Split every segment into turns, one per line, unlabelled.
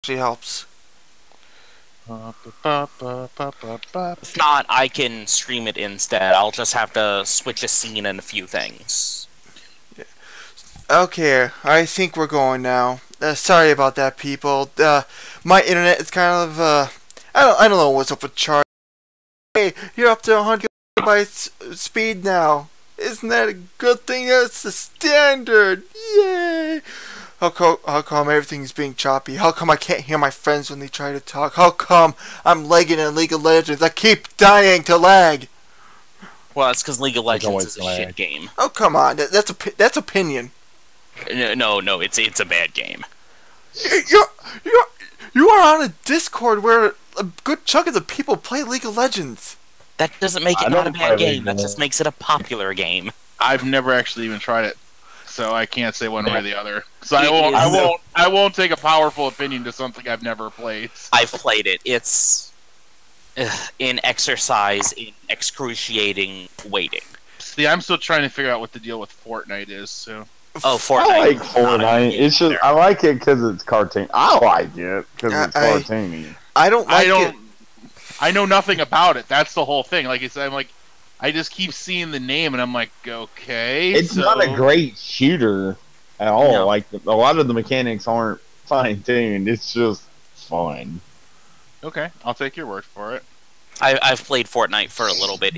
actually helps.
If not, I can stream it instead. I'll just have to switch a scene and a few things.
Okay, I think we're going now. Sorry about that, people. My internet is kind of I don't know what's up with charge. Hey, you're up to 100 gigabytes speed now. Isn't that a good thing? That's the standard. Yay! How come everything's being choppy? How come I can't hear my friends when they try to talk? How come I'm lagging in League of Legends? I keep dying to lag.
Well, that's because League of Legends is a shit game.
Oh, come on. That's opinion.
No, it's a bad game.
You are on a Discord where a good chunk of the people play League of Legends.
That doesn't make it not a bad game. That just makes it a popular game.
I've never actually even tried it, so I can't say one way or the other. So I won't take a powerful opinion to something I've never played.
I've played it. It's an exercise in excruciating waiting.
See, I'm still trying to figure out what the deal with Fortnite is. So.
Oh, Fortnite.
I like Fortnite. It's just I like it because it's cartoon. I like it because it's cartoony.
I don't like it.
I know nothing about it. That's the whole thing. Like I'm like, I just keep seeing the name and I'm like, okay.
It's not a great shooter at all. No. Like a lot of the mechanics aren't fine tuned. It's just fun.
Okay, I'll take your word for it.
I've played Fortnite for a little bit.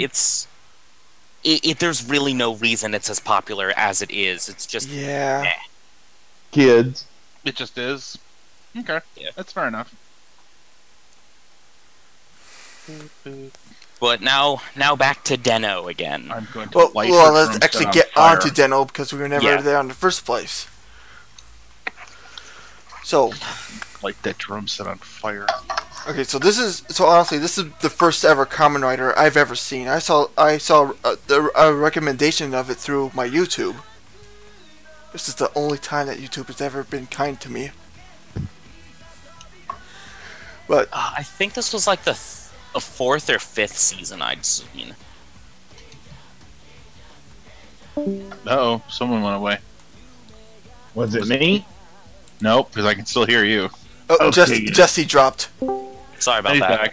There's really no reason it's as popular as it is. It's just
kids.
It just is. Okay, that's fair enough.
But now back to Deno again.
I'm going to
well, let's actually get on to Deno because we were never there in the first place. So,
light that drum set on fire.
Okay, so honestly, this is the first ever Kamen Rider I've ever seen. I saw a recommendation of it through my YouTube. This is the only time that YouTube has ever been kind to me. But
I think this was like the fourth or fifth season I'd seen.
Uh-oh, someone went away.
Was it me?
Nope, because I can still hear you.
Oh, okay, Jesse dropped.
Sorry about that.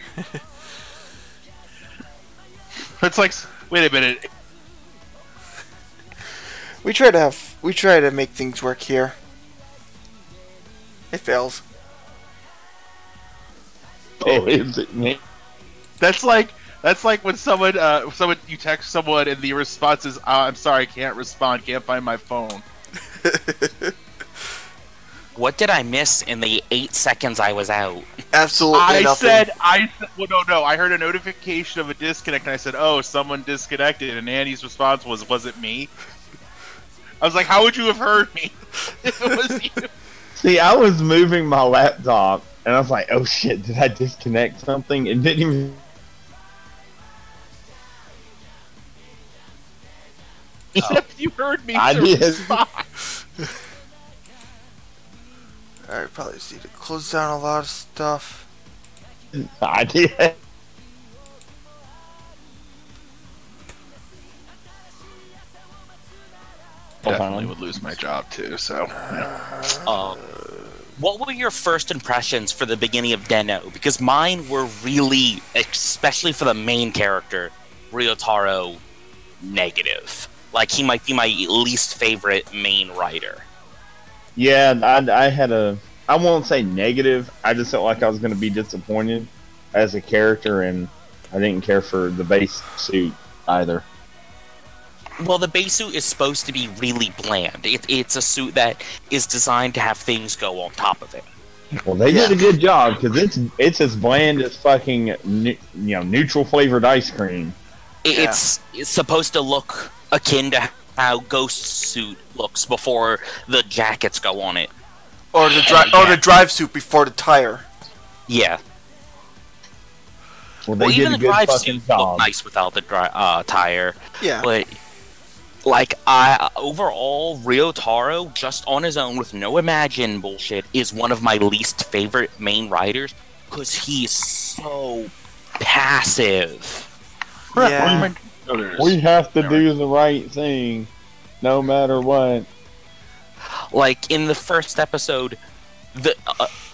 It's like, wait a minute.
We try to make things work here. It fails.
Oh, is it me?
That's like when someone you text someone and the response is, "I'm sorry, I can't respond. Can't find my phone."
What did I miss in the 8 seconds I was out?
Absolutely nothing.
Well, no. I heard a notification of a disconnect, and I said, "Oh, someone disconnected." And Andy's response was it me?" I was like, "How would you have heard me if it was you?"
See, I was moving my laptop, and I was like, "Oh shit, did I disconnect something?" It didn't even.
Except you heard me.
I did.
Alright, probably just need to close down a lot of stuff.
I did.
Definitely would lose my job too. So.
What were your first impressions for the beginning of Deno? Because mine were really, especially for the main character, Ryotaro, negative. Like, he might be my least favorite main writer.
Yeah, I won't say negative, I just felt like I was going to be disappointed as a character, and I didn't care for the base suit either.
Well, the base suit is supposed to be really bland. It's a suit that is designed to have things go on top of it.
Well, they did a good job, because it's as bland as fucking neutral flavored ice cream.
It's supposed to look akin to how Ghost suit looks before the jackets go on it,
or the drive suit before the tire.
Yeah.
Well, even the drive suit looked
nice without the tire.
Yeah.
But like, overall, Ryotaro, just on his own with no Imagine bullshit, is one of my least favorite main writers because he's so passive.
Yeah.
We have to do the right thing, no matter what.
Like, in the first episode,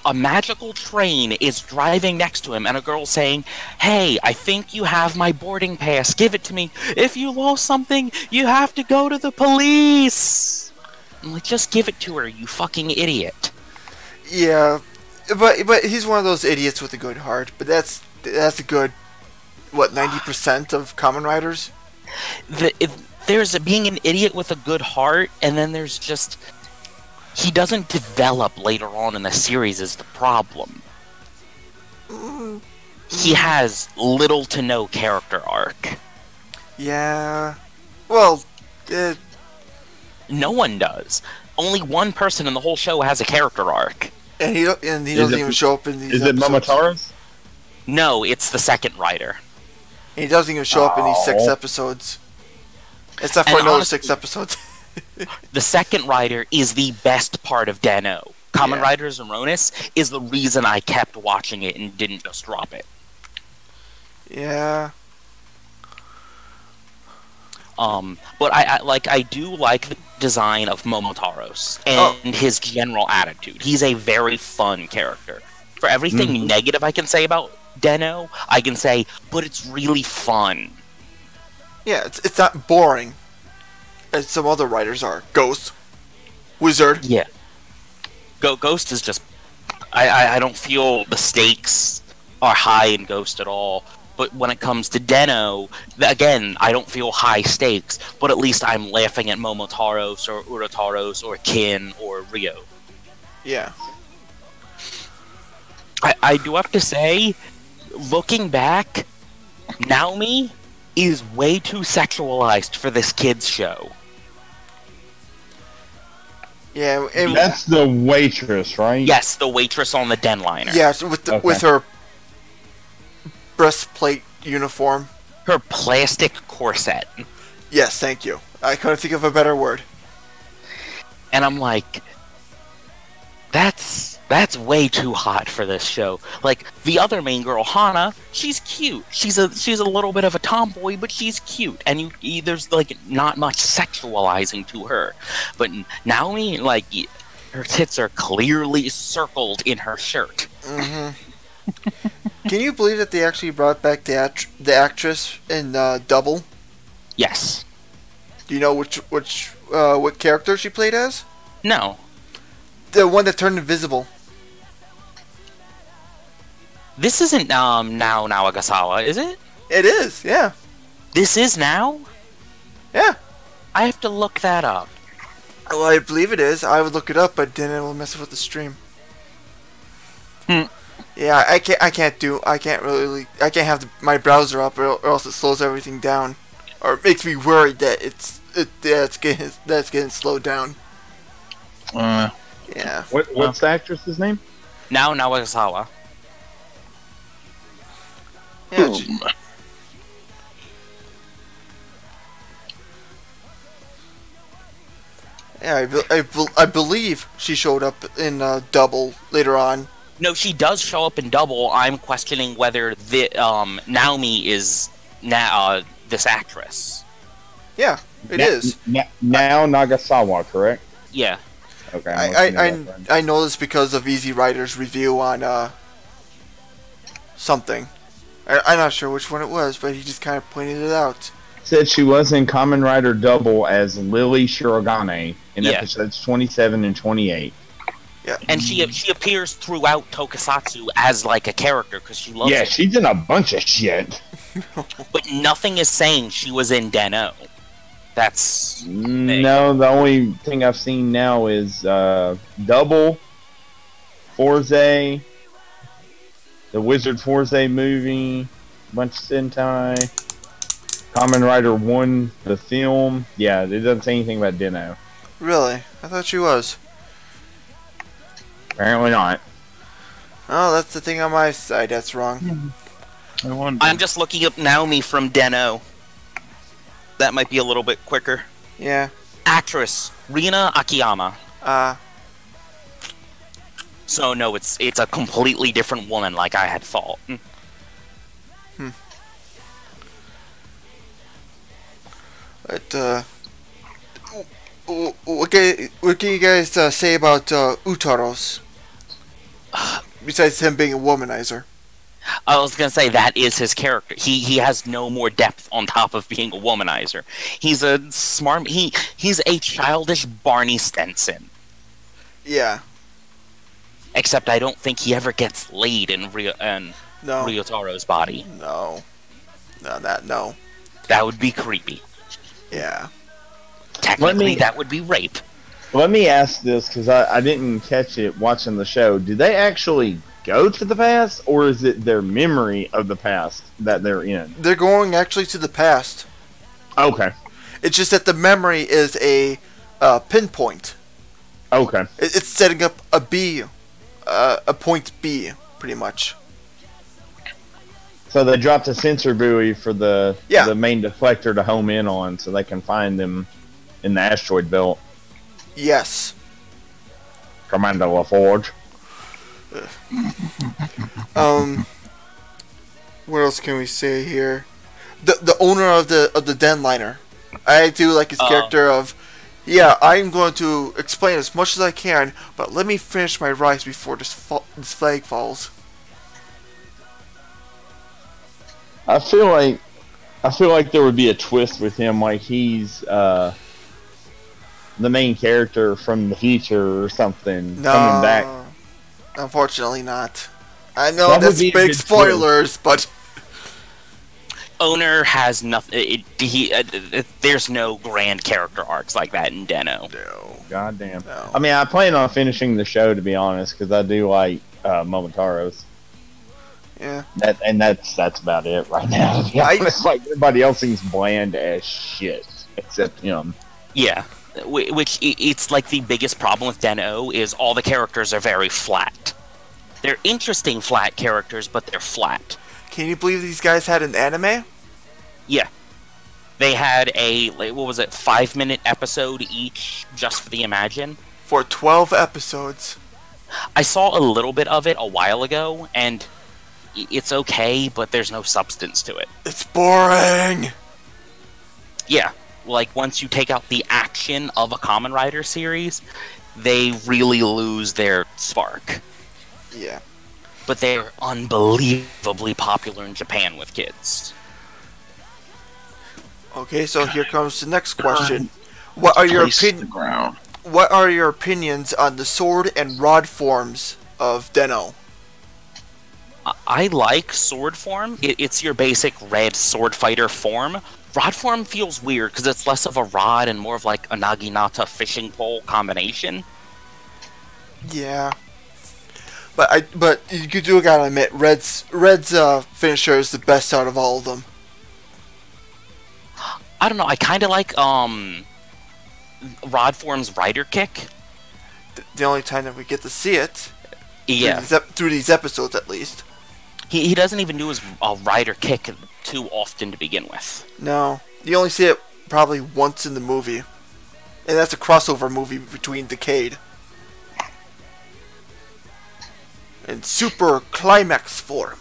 A magical train is driving next to him, and a girl saying, "Hey, I think you have my boarding pass. Give it to me. If you lost something, you have to go to the police." I'm like, just give it to her, you fucking idiot.
Yeah, but he's one of those idiots with a good heart. But that's a good 90% of Kamen Riders.
There's being an idiot with a good heart, and then there's just he doesn't develop later on in the series is the problem. He has little to no character arc.
Yeah, well,
no one does. Only one person in the whole show has a character arc.
And he doesn't even show up in these
Is
episodes.
it Momotaro's?
No, it's the second writer.
And he doesn't even show up in these 6 episodes. Except for
And
another
honestly,
6 episodes.
The second writer is the best part of Den-O. Kamen
Yeah.
Rider Zeronis is the reason I kept watching it and didn't just drop it.
Yeah.
But I do like the design of Momotaro's and his general attitude. He's a very fun character. For everything negative I can say about Den-O, I can say, but it's really fun.
Yeah, it's not boring, as some other writers are. Ghost, Wizard.
Yeah. Ghost is just... I don't feel the stakes are high in Ghost at all. But when it comes to Den-O, again, I don't feel high stakes, but at least I'm laughing at Momotaro's or Urotaro's or Kin or Ryo.
Yeah.
I do have to say, looking back, Naomi is way too sexualized for this kids show.
Yeah, and
That's the waitress, right?
Yes, the waitress on the Denliner.
yes, with her breastplate uniform.
Her plastic corset.
Yes, thank you. I couldn't think of a better word.
And I'm like, that's way too hot for this show. Like, the other main girl, Hana, she's cute. She's a little bit of a tomboy, but she's cute. And there's, like, not much sexualizing to her. But Naomi, like, her tits are clearly circled in her shirt.
Mm-hmm. Can you believe that they actually brought back the actress in Double?
Yes.
Do you know what character she played as?
No.
The one that turned invisible.
This isn't Nao Nawagasawa, is it?
It is, yeah.
This is Now?
Yeah.
I have to look that up.
Well, I believe it is. I would look it up, but then it will mess with the stream. Yeah, I can't have my browser up, or else it slows everything down, or it makes me worried that it's getting slowed down. Yeah.
What's the actress's name?
Nao Nawagasawa.
Yeah. I believe she showed up in Double later on.
No, she does show up in Double. I'm questioning whether Naomi is this actress.
Yeah, it is.
Now Nagasawa, correct?
Yeah.
Okay.
I know this because of Easy Rider's review on something. I'm not sure which one it was, but he just kind of pointed it out.
Said she was in Kamen Rider Double as Lily Shirogane in episodes 27 and 28.
Yeah.
And she appears throughout Tokusatsu as like a character because she loves it.
Yeah, she's in a bunch of shit.
But nothing is saying she was in Den-O. That's
no. The only thing I've seen now is Double, Forze, the Wizard Forze movie, bunch of Sentai, Kamen Rider 1, the film. Yeah, it doesn't say anything about Den-O.
Really? I thought she was.
Apparently not.
Oh, that's the thing on my side. That's wrong.
I'm just looking up Naomi from Den-O. That might be a little bit quicker.
Yeah.
Actress Rina Akiyama. So no, it's a completely different woman, like I had thought.
But what can you guys say about Utaros? Besides him being a womanizer.
I was gonna say that is his character. He has no more depth on top of being a womanizer. He's a smart. He's a childish Barney Stinson.
Yeah.
Except I don't think he ever gets laid in Ryotaro's body.
No. No.
That would be creepy.
Yeah.
Technically, that would be rape.
Let me ask this, because I didn't catch it watching the show. Do they actually go to the past, or is it their memory of the past that they're in?
They're going actually to the past.
Okay.
It's just that the memory is a pinpoint.
Okay.
It's setting up a B, a point B, pretty much.
So they dropped a sensor buoy for the
Yeah.
the main deflector to home in on, so they can find them in the asteroid belt.
Yes.
Commander LaForge.
What else can we say here? The owner of the den liner. I do like his character of, yeah, I'm going to explain as much as I can, but let me finish my rice before this flag falls.
I feel like there would be a twist with him, like he's the main character from the future or something coming back.
Unfortunately not. I know
That would
that's
be a
big
good
spoilers, but
Owner has nothing. There's no grand character arcs like that in Den-O.
no.
Goddamn.
No.
I mean, I plan on finishing the show, to be honest, because I do like Momotaro's.
Yeah.
That's about it right now. To be honest, like everybody else seems bland as shit except him.
Yeah, which it's like the biggest problem with Den-O is all the characters are very flat. They're interesting flat characters, but they're flat.
Can you believe these guys had an anime?
Yeah. They had a, what was it, 5-minute episode each just for the Imagine.
For 12 episodes.
I saw a little bit of it a while ago, and it's okay, but there's no substance to it.
It's boring!
Yeah, like once you take out the action of a Kamen Rider series, they really lose their spark.
Yeah.
But they're unbelievably popular in Japan with kids.
Okay, so here comes the next question. What are your opinions on the sword and rod forms of Den-O?
I like sword form. It's your basic red sword fighter form. Rod form feels weird because it's less of a rod and more of like a Naginata fishing pole combination.
Yeah. But you do gotta admit, Red's finisher is the best out of all of them.
I don't know, I kinda like Rod form's rider kick.
The only time that we get to see it.
Yeah.
Through these episodes at least.
He doesn't even do his rider kick too often to begin with.
No. You only see it probably once in the movie. And that's a crossover movie between Decade and Super Climax form.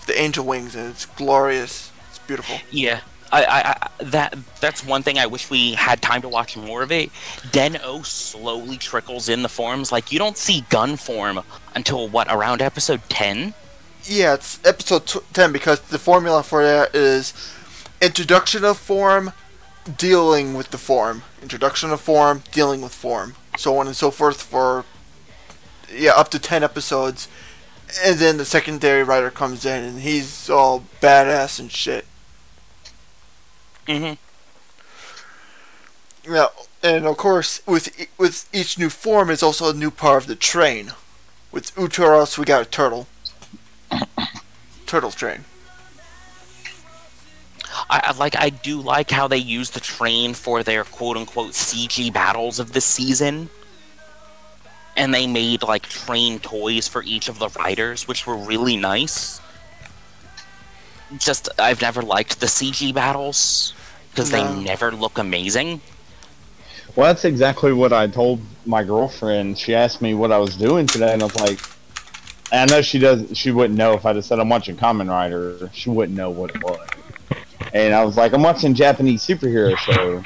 The angel wings, and it's glorious. It's beautiful.
Yeah. That's one thing I wish we had time to watch more of it. Den-O slowly trickles in the forms. Like, you don't see gun form until, what, around episode 10?
Yeah, it's episode 10 because the formula for that is introduction of form, dealing with the form. Introduction of form, dealing with form. So on and so forth for, up to 10 episodes. And then the secondary writer comes in and he's all badass and shit.
Mm-hmm.
Yeah, and of course, with each new form is also a new part of the train. With Uteros, we got a turtle. Turtle train.
I do like how they use the train for their quote-unquote CG battles of this season. And they made, like, train toys for each of the riders, which were really nice. Just, I've never liked the CG battles, because they never look amazing.
Well, that's exactly what I told my girlfriend. She asked me what I was doing today, and I was like, and I know she wouldn't know if I just said I'm watching Kamen Rider. She wouldn't know what it was. And I was like, I'm watching Japanese superhero show.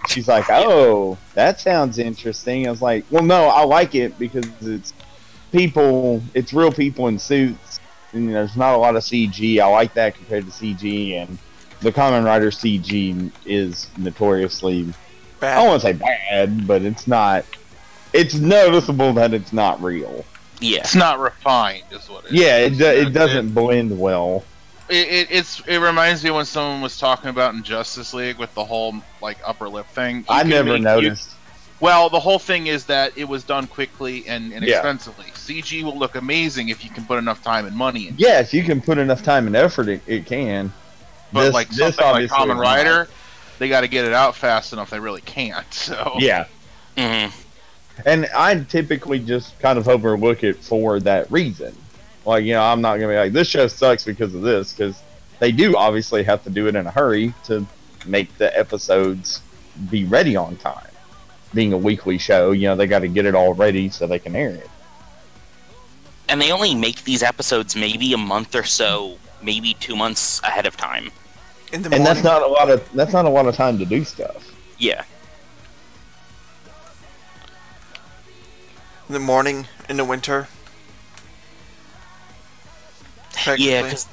She's like, oh, that sounds interesting. I was like, well, no, I like it because it's real people in suits, and there's not a lot of CG. I like that compared to CG, and the Kamen Rider CG is notoriously,
Bad.
I don't want to say bad, but it's not. It's noticeable that it's not real.
Yeah.
It's not refined, is what it is.
Yeah, it doesn't blend well.
It reminds me when someone was talking about in Justice League with the whole like upper lip thing.
I never noticed.
Well, the whole thing is that it was done quickly and inexpensively. CG will look amazing if you can put enough time and money in.
Yeah, if you can put enough time and effort, it can.
But like something like
obviously
Kamen
is
Rider,
not.
they got to get it out fast enough. They really can't. So
Yeah.
Mhm.
And I typically just kind of overlook it for that reason. Like, I'm not going to be like, this show sucks because of this, because they do obviously have to do it in a hurry to make the episodes be ready on time. Being a weekly show, they got to get it all ready so they can air it.
And they only make these episodes maybe a month or so, maybe 2 months ahead of time.
In the
And
morning.
that's not a lot of time to do stuff.
Yeah.
In the morning, in the winter.
Yeah, because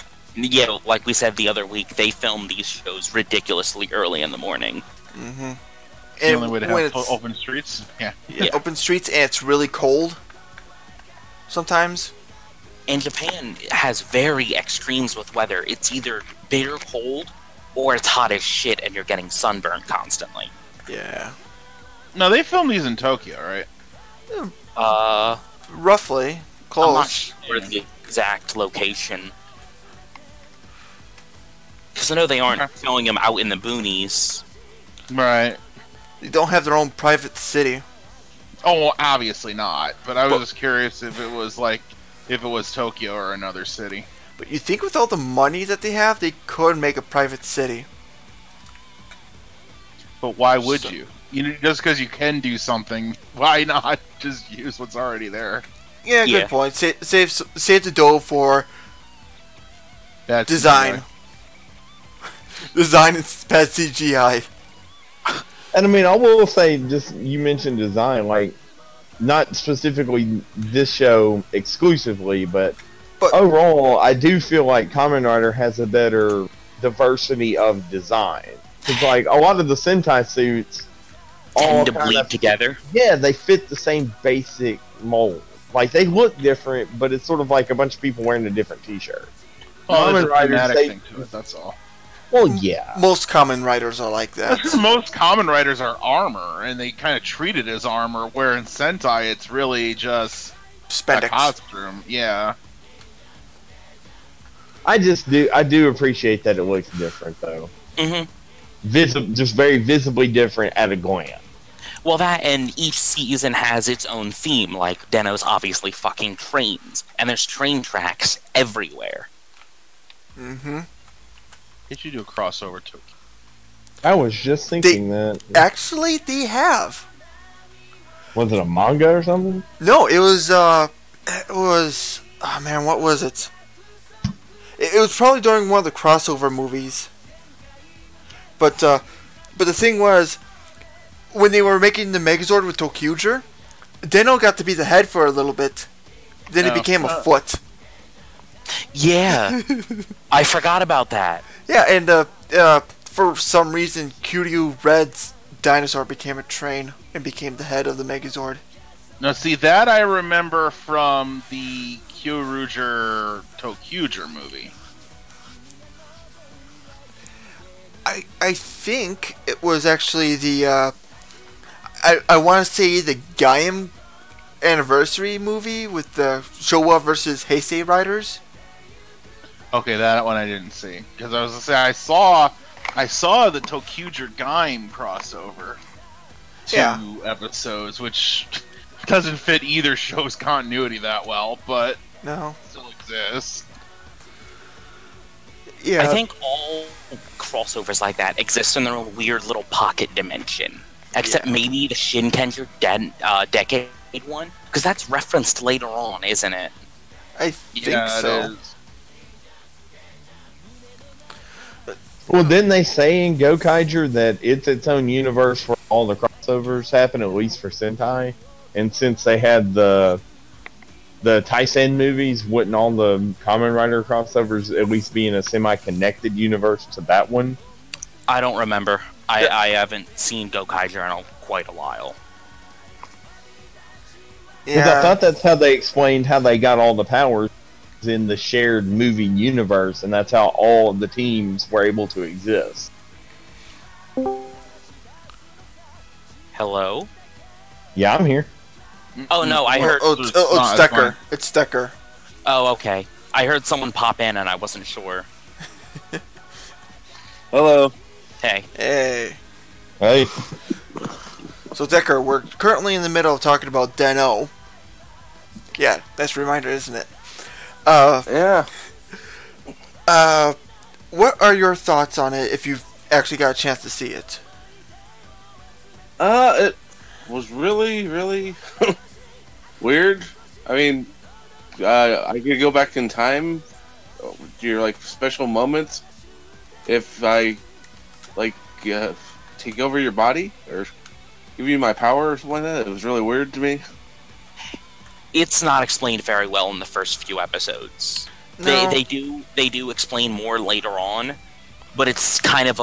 like we said the other week, they film these shows ridiculously early in the morning.
Mm-hmm.
the only way to have open streets. Yeah.
Open streets, and it's really cold. Sometimes.
And Japan has very extremes with weather. It's either bitter cold, or it's hot as shit, and you're getting sunburned constantly.
Yeah.
No, they film these in Tokyo, right?
Roughly. Close.
I'm not sure the exact location. Because I know they aren't filming them out in the boonies.
Right.
They don't have their own private city.
Oh, well, obviously not. But I was just curious if it was Tokyo or another city.
But you think with all the money that they have, they could make a private city.
But why would you? Just because you can do something, why not just use what's already there?
Yeah, good point. Save the dough for
That's
design. Design and bad CGI.
And I mean, I will say, just you mentioned design, like, not specifically this show exclusively, but overall, I do feel like Kamen Rider has a better diversity of design. Because, like, a lot of the Sentai suits
tend to bleed together.
Yeah, they fit the same basic mold. Like, they look different, but it's sort of like a bunch of people wearing a different t-shirt.
Oh, there's a thematic thing to it, that's all.
Well, yeah.
Most Kamen Riders are like that.
Most Kamen Riders are armor, and they kind of treat it as armor, where in Sentai it's really just
Spandex.
a costume. Yeah.
I do appreciate that it looks different, though.
Mm-hmm.
Just very visibly different at a glance.
Well, that and each season has its own theme. Like, Deno's obviously fucking trains, and there's train tracks everywhere.
Mm-hmm.
They should do a crossover too.
I was just thinking that.
Actually, they have.
Was it a manga or something?
No, it was, oh man, what was it? It was probably during one of the crossover movies. But the thing was, when they were making the Megazord with Tokyuger, Deno got to be the head for a little bit. Then it became a foot.
Yeah. I forgot about that.
Yeah, and for some reason, Kiryu Red's dinosaur became a train and became the head of the Megazord.
Now, see, that I remember from the Kyoruger Tokyuger movie.
I think it was actually the, I want to say the Gaim anniversary movie with the Showa versus Heisei Riders.
Okay, that one I didn't see. Because I was going to say, I saw the Tokyuger Gaim crossover. 2 episodes, which doesn't fit either show's continuity that well, but
No.
still exists.
Yeah.
I think all crossovers like that exist in their own weird little pocket dimension. Except maybe the Shinkenger Decade one? Because that's referenced later on, isn't it?
I think so.
It is.
Well, didn't they say in Gokaiger that it's its own universe where all the crossovers happen, at least for Sentai. And since they had the Taisen movies, wouldn't all the Kamen Rider crossovers at least be in a semi-connected universe to that one?
I don't remember. I haven't seen Gokaiger in quite a while.
Because I thought that's how they explained how they got all the powers in the shared movie universe, and that's how all of the teams were able to exist.
Hello?
Yeah, I'm here.
Oh no, I heard.
It's Stecker. It's Stecker.
Oh, okay. I heard someone pop in and I wasn't sure.
Hello.
Hey.
Hey.
Hey.
So Decker, we're currently in the middle of talking about Den-O. Yeah, that's a reminder, isn't it?
Yeah.
What are your thoughts on it if you've actually got a chance to see it?
It was really, really weird. I mean, I could go back in time to your like special moments if I take over your body or give you my power or something like that. It was really weird to me.
It's not explained very well in the first few episodes.
No.
They do explain more later on, but it's kind of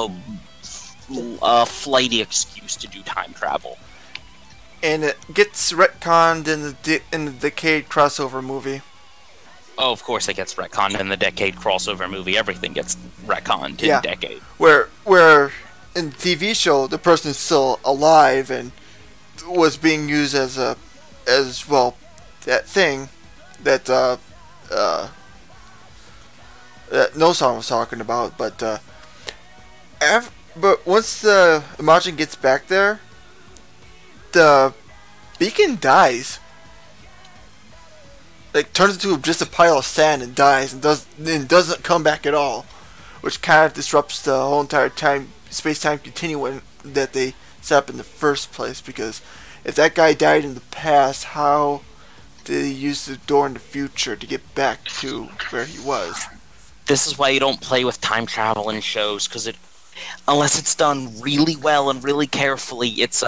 a flighty excuse to do time travel.
And it gets retconned in the Decade crossover movie.
Oh, of course it gets retconned in the Decade crossover movie. Everything gets retconned in Decade.
Where in the TV show the person's still alive and was being used as that thing that that No-san was talking about, but once the Imagine gets back there, the beacon dies. Like, turns into just a pile of sand and dies, and doesn't come back at all, which kind of disrupts the whole entire space-time continuum that they set up in the first place. Because if that guy died in the past, how did he use the door in the future to get back to where he was?
This is why you don't play with time travel in shows, because unless it's done really well and really carefully, it's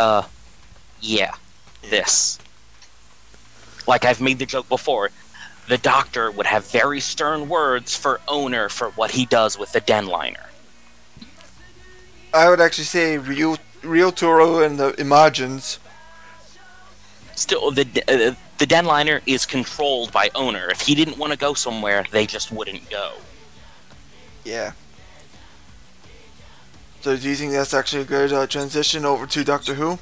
this. Like I've made the joke before, the Doctor would have very stern words for Owner for what he does with the Denliner.
I would actually say Ryotaro and the Imagines.
Still, the Denliner is controlled by Owner. If he didn't want to go somewhere, they just wouldn't go.
Yeah. So do you think that's actually a good transition over to Doctor Who?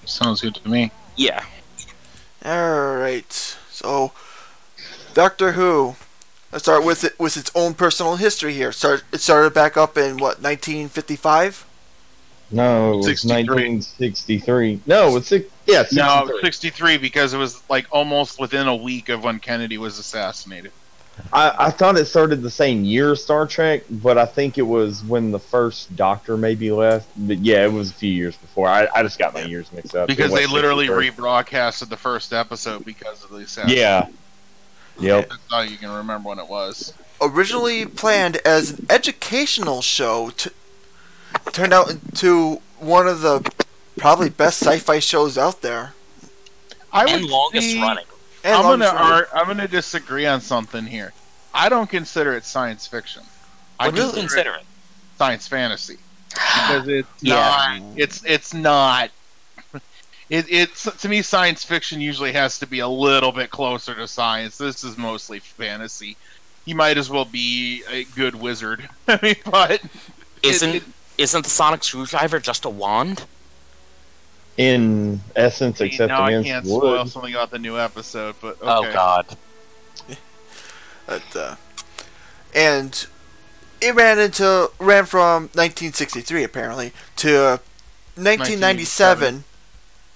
Sounds good to me.
Yeah.
Alright. So, Doctor Who. Let's start with its own personal history here. It started back up in, what, 1955?
No, it was 1963. No, it's 63.
No, 63 because it was like almost within a week of when Kennedy was assassinated.
I thought it started the same year as Star Trek, but I think it was when the first Doctor maybe left. But yeah, it was a few years before. I just got my years mixed up.
Because they literally rebroadcasted the first episode because of the assassination.
Yeah. Yep.
That's how you can remember when it was.
Originally planned as an educational show, turned out into one of the probably best sci-fi shows out there.
And longest running.
I'm gonna disagree on something here. I don't consider it science fiction.
What do you consider it?
Science fantasy. Because it's not. It's not. It's to me, science fiction usually has to be a little bit closer to science. This is mostly fantasy. You might as well be a good wizard. I mean, but
isn't the sonic screwdriver just a wand?
In essence, except
now I
against
can't
wood.
spoil something about the new episode, but okay.
Oh God.
And it ran from 1963 apparently to 1997.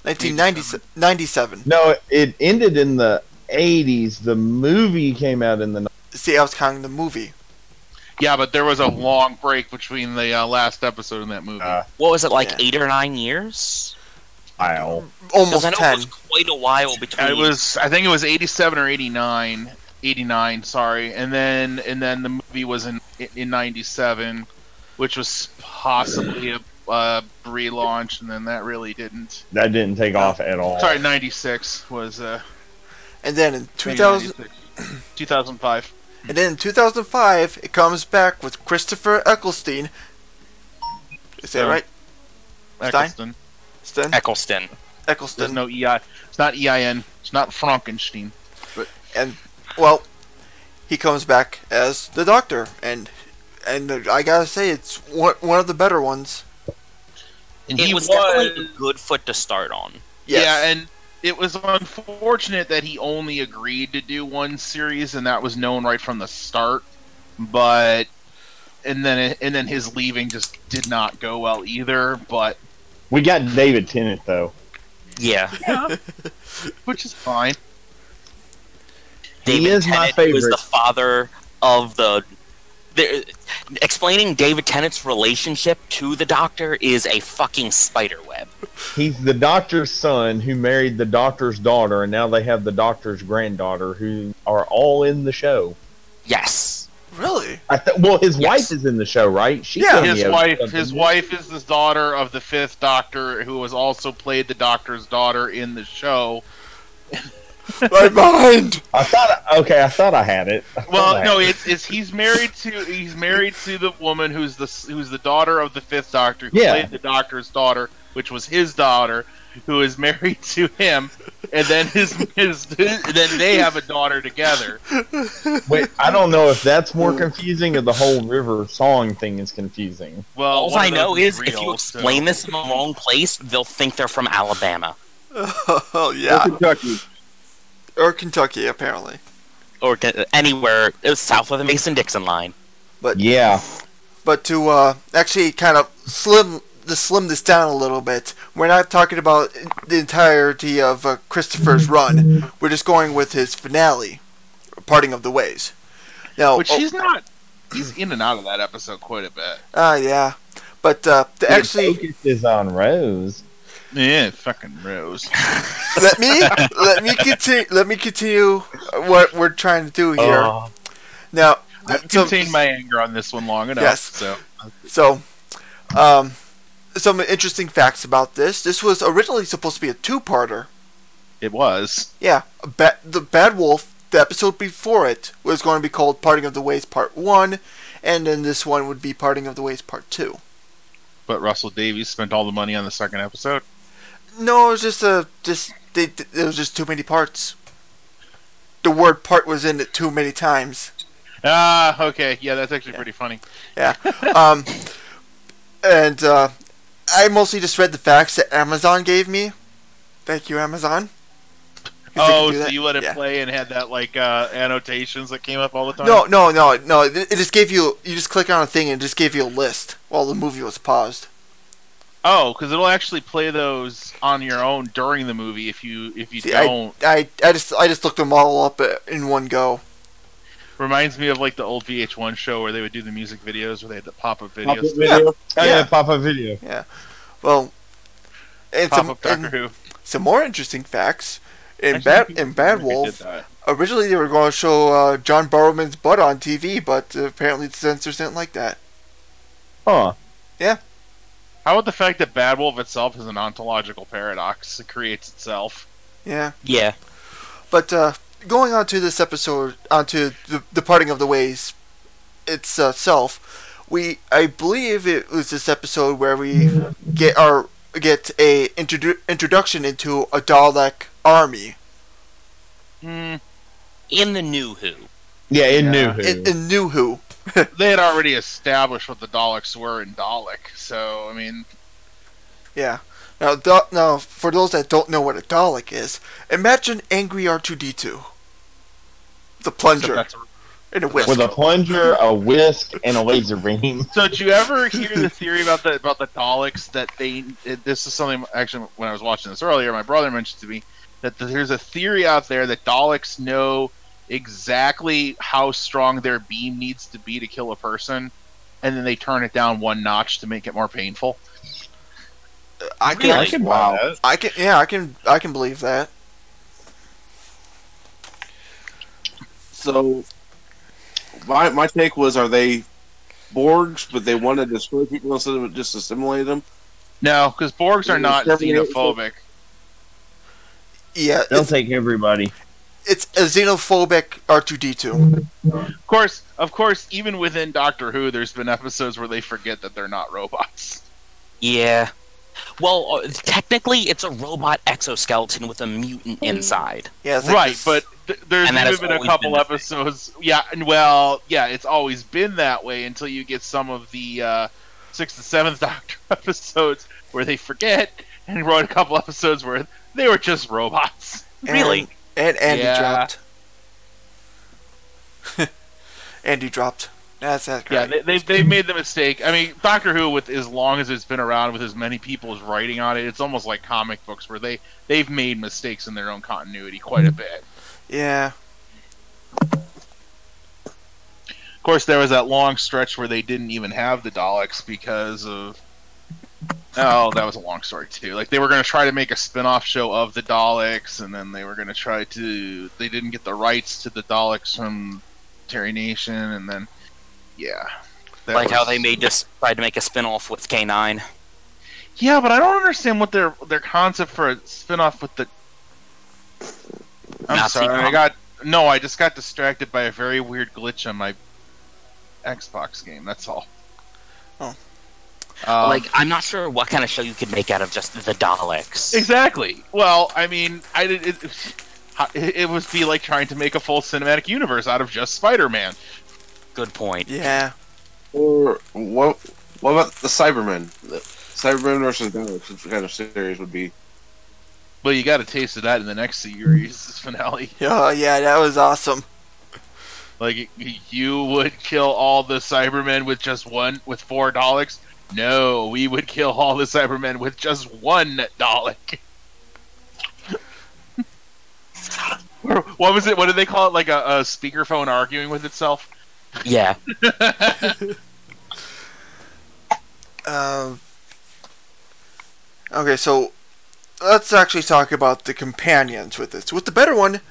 1997.
No, it ended in the 80s. The movie came out in the.
See, I was counting the movie.
Yeah, but there was a long break between the last episode and that movie.
What was it, like 8 or 9 years?
Wow.
Almost
I know
10.
it was quite a while between.
I think it was 87 or 89, sorry. And then the movie was in 97, which was possibly relaunch, and then that really didn't.
That didn't take off at all.
Sorry, 96 was.
And then in
2005.
And then in 2005, it comes back with Christopher Eccleston. Is that right?
Eccleston.
Eccleston.
Eccleston.
There's no EI. It's not EIN. It's not Frankenstein. But
And, well, he comes back as the Doctor. And I gotta say, it's one of the better ones.
and
It
he
was definitely a good foot to start on.
Yes.
Yeah, and it was unfortunate that he only agreed to do one series, and that was known right from the start. But and then his leaving just did not go well either. But
We got David Tennant though.
Yeah.
which is fine.
David
is my
Tennant was
favorite.
the father of explaining David Tennant's relationship to the Doctor is a fucking spiderweb.
He's the Doctor's son who married the Doctor's daughter, and now they have the Doctor's granddaughter, who are all in the show.
Yes.
Really?
Well, his
Yes.
wife is in the show, right? She
Yeah.
told me about something.
His wife is the daughter of the fifth Doctor, who has also played the Doctor's daughter in the show.
My mind!
I thought I had it.
Well, no, it's he's married to the woman who's the daughter of the fifth Doctor, who played the Doctor's daughter, which was his daughter, who is married to him, and then then they have a daughter together.
Wait, I don't know if that's more confusing or the whole River song thing is confusing.
Well,
All
one
I
of
know
those
is if
real,
you explain this in the wrong place, they'll think they're from Alabama.
Oh, yeah.
Kentucky.
Or Kentucky, apparently.
Or anywhere south of the Mason-Dixon line.
But
Yeah.
But to actually kind of slim this down a little bit, we're not talking about the entirety of Christopher's run. We're just going with his finale, Parting of the Ways. Now,
Which he's in and out of that episode quite a bit.
yeah, but to actually
focus is on Rose.
Yeah, fucking Rose.
let me continue what we're trying to do here. Now,
I've contained my anger on this one long enough.
Yes.
So,
some interesting facts about this. This was originally supposed to be a two-parter.
it was.
Yeah, the Bad Wolf, the episode before it, was going to be called Parting of the Ways Part 1, and then this one would be Parting of the Ways Part 2.
But Russell Davies spent all the money on the second episode.
No, it was it was just too many parts. The word part was in it too many times.
Ah, okay. Yeah, that's actually pretty funny.
Yeah. And I mostly just read the facts that Amazon gave me. Thank you, Amazon. 'Cause they
Oh,
can do
so
that.
you let it
Yeah.
play and had that like annotations that came up all the time?
No. It just gave you. You just click on a thing and it just gave you a list while the movie was paused.
Oh, because it'll actually play those on your own during the movie if you
See,
don't.
I just looked them all up in one go.
Reminds me of like the old VH1 show where they would do the music videos where they had the pop-up videos.
Pop-up video.
Yeah.
Pop-up video.
Well, and
Pop-up Doctor Who.
some more interesting facts. In
Actually,
Bad
they
Wolf,
did that.
originally they were going to show John Barrowman's butt on TV, but apparently the censors didn't like that.
Huh.
How about the fact that Bad Wolf itself is an ontological paradox? It creates itself.
Yeah.
Yeah.
But going on to this episode, onto the Parting of the Ways itself, I believe it was this episode where we get a introduction into a Dalek army.
Hmm.
In the New Who.
Yeah, it knew
Yeah.
who.
In New Who.
They had already established what the Daleks were in Dalek, so I mean,
Yeah. Now, for those that don't know what a Dalek is, imagine angry R2-D2. The plunger
that's
and a whisk.
With a plunger, a whisk, and a laser beam.
So did you ever hear the theory about the Daleks that this is something actually when I was watching this earlier, my brother mentioned to me that there's a theory out there that Daleks know exactly how strong their beam needs to be to kill a person, and then they turn it down one notch to make it more painful.
I can,
Really?
I can buy that.
I can believe that.
So, my take was, are they Borgs, but they want to destroy people instead of just assimilate them?
No, because Borgs are not xenophobic.
Yeah,
They'll take everybody.
it's a xenophobic R2D2.
Of course, even within Doctor Who, there's been episodes where they forget that they're not robots.
Yeah. Well, technically, it's a robot exoskeleton with a mutant inside.
Yeah, it's like
Right,
this-
but there's
And that has
even been a
always
couple
been the thing.
episodes. Yeah, and well, yeah, it's always been that way until you get some of the 6th and 7th Doctor episodes where they forget, and wrote a couple episodes where they were just robots.
Really?
And Andy
Yeah.
dropped. Andy dropped. That's great.
Yeah, they've made the mistake. I mean, Doctor Who, with as long as it's been around, with as many people as writing on it, it's almost like comic books where they've made mistakes in their own continuity quite a bit.
Yeah.
Of course, there was that long stretch where they didn't even have the Daleks because of... Oh, that was a long story, too. Like, they were going to try to make a spin-off show of the Daleks, and then they were going to try to... They didn't get the rights to the Daleks from Terry Nation, and then... Yeah.
Like how they tried to make a spin-off with K9.
Yeah, but I don't understand what their concept for a spin-off with the... I'm
Nazi
sorry,
comic.
I just got distracted by a very weird glitch on my Xbox game, that's all.
Oh.
Like, I'm not sure what kind of show you could make out of just the Daleks.
Exactly. Well, I mean, it would be like trying to make a full cinematic universe out of just Spider-Man.
Good point.
Yeah.
Or what about the Cybermen? The Cybermen versus Daleks, what kind of series would be?
Well, you got a taste of that in the next series finale.
Oh, yeah, that was awesome.
Like, you would kill all the Cybermen with just with 4 Daleks? No, we would kill all the Cybermen with just 1 Dalek. What was it? What did they call it? Like a speakerphone arguing with itself?
Yeah.
Okay, so let's actually talk about the companions with this. With the better one,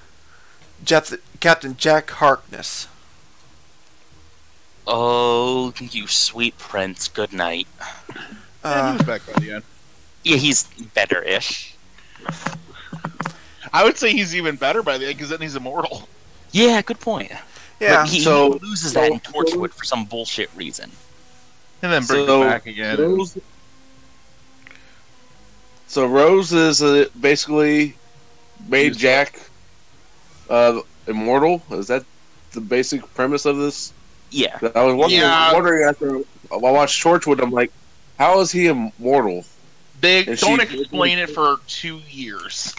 Captain Jack Harkness.
Oh, you sweet prince. Good night.
Yeah, he was back by the end.
Yeah, he's better-ish.
I would say he's even better by the end because then he's immortal.
Yeah, good point.
Yeah.
But he
So-
loses that in Torchwood for some bullshit reason.
And then brings
So-
him back again.
Rose is basically made Jack immortal. Is that the basic premise of this?
Yeah.
I was
Yeah.
wondering after I watched Torchwood, I'm like, how is he immortal?
They
And
don't
she-
explain it for 2 years.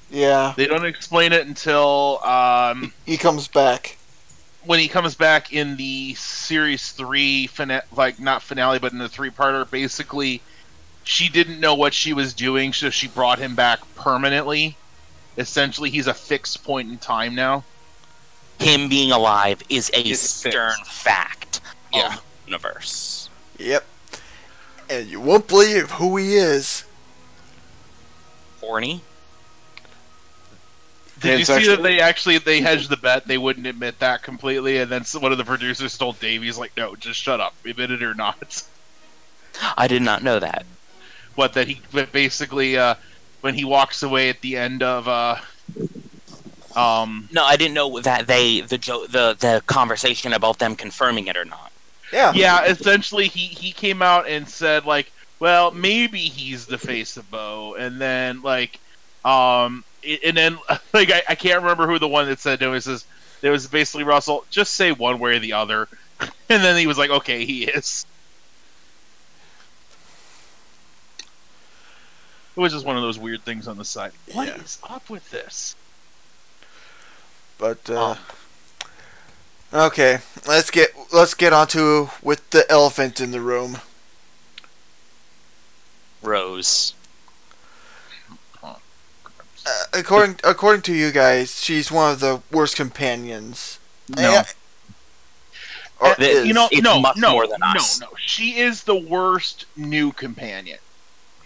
Yeah.
They don't explain it until
He comes back.
when he comes back in the series 3 not finale, but in the 3-parter. Basically, she didn't know what she was doing, so she brought him back permanently. Essentially, he's a fixed point in time now.
Him being alive is a
It's
stern
fixed.
fact
Yeah.
of the universe.
Yep. And you won't believe who he is.
Horny?
Did you see
Pansexual?
that they hedged the bet? They wouldn't admit that completely, and then one of the producers told Dave, he's like, "No, just shut up, admit it or not."
I did not know that.
But basically, when he walks away at the end of
No, I didn't know that the conversation about them confirming it or not.
Yeah.
yeah, essentially he came out and said like, well, maybe he's the face of Bo, and then like, and then like I can't remember who the one that said no. It says it was basically Russell. Just say one way or the other, and then he was like, okay, he is. It was just one of those weird things on the side. What is up with this?
But okay, let's get onto with the elephant in the room.
Rose.
According to you guys, she's one of the worst companions.
No.
Or
The-
is.
It's much more than us.
No. She is the worst new companion.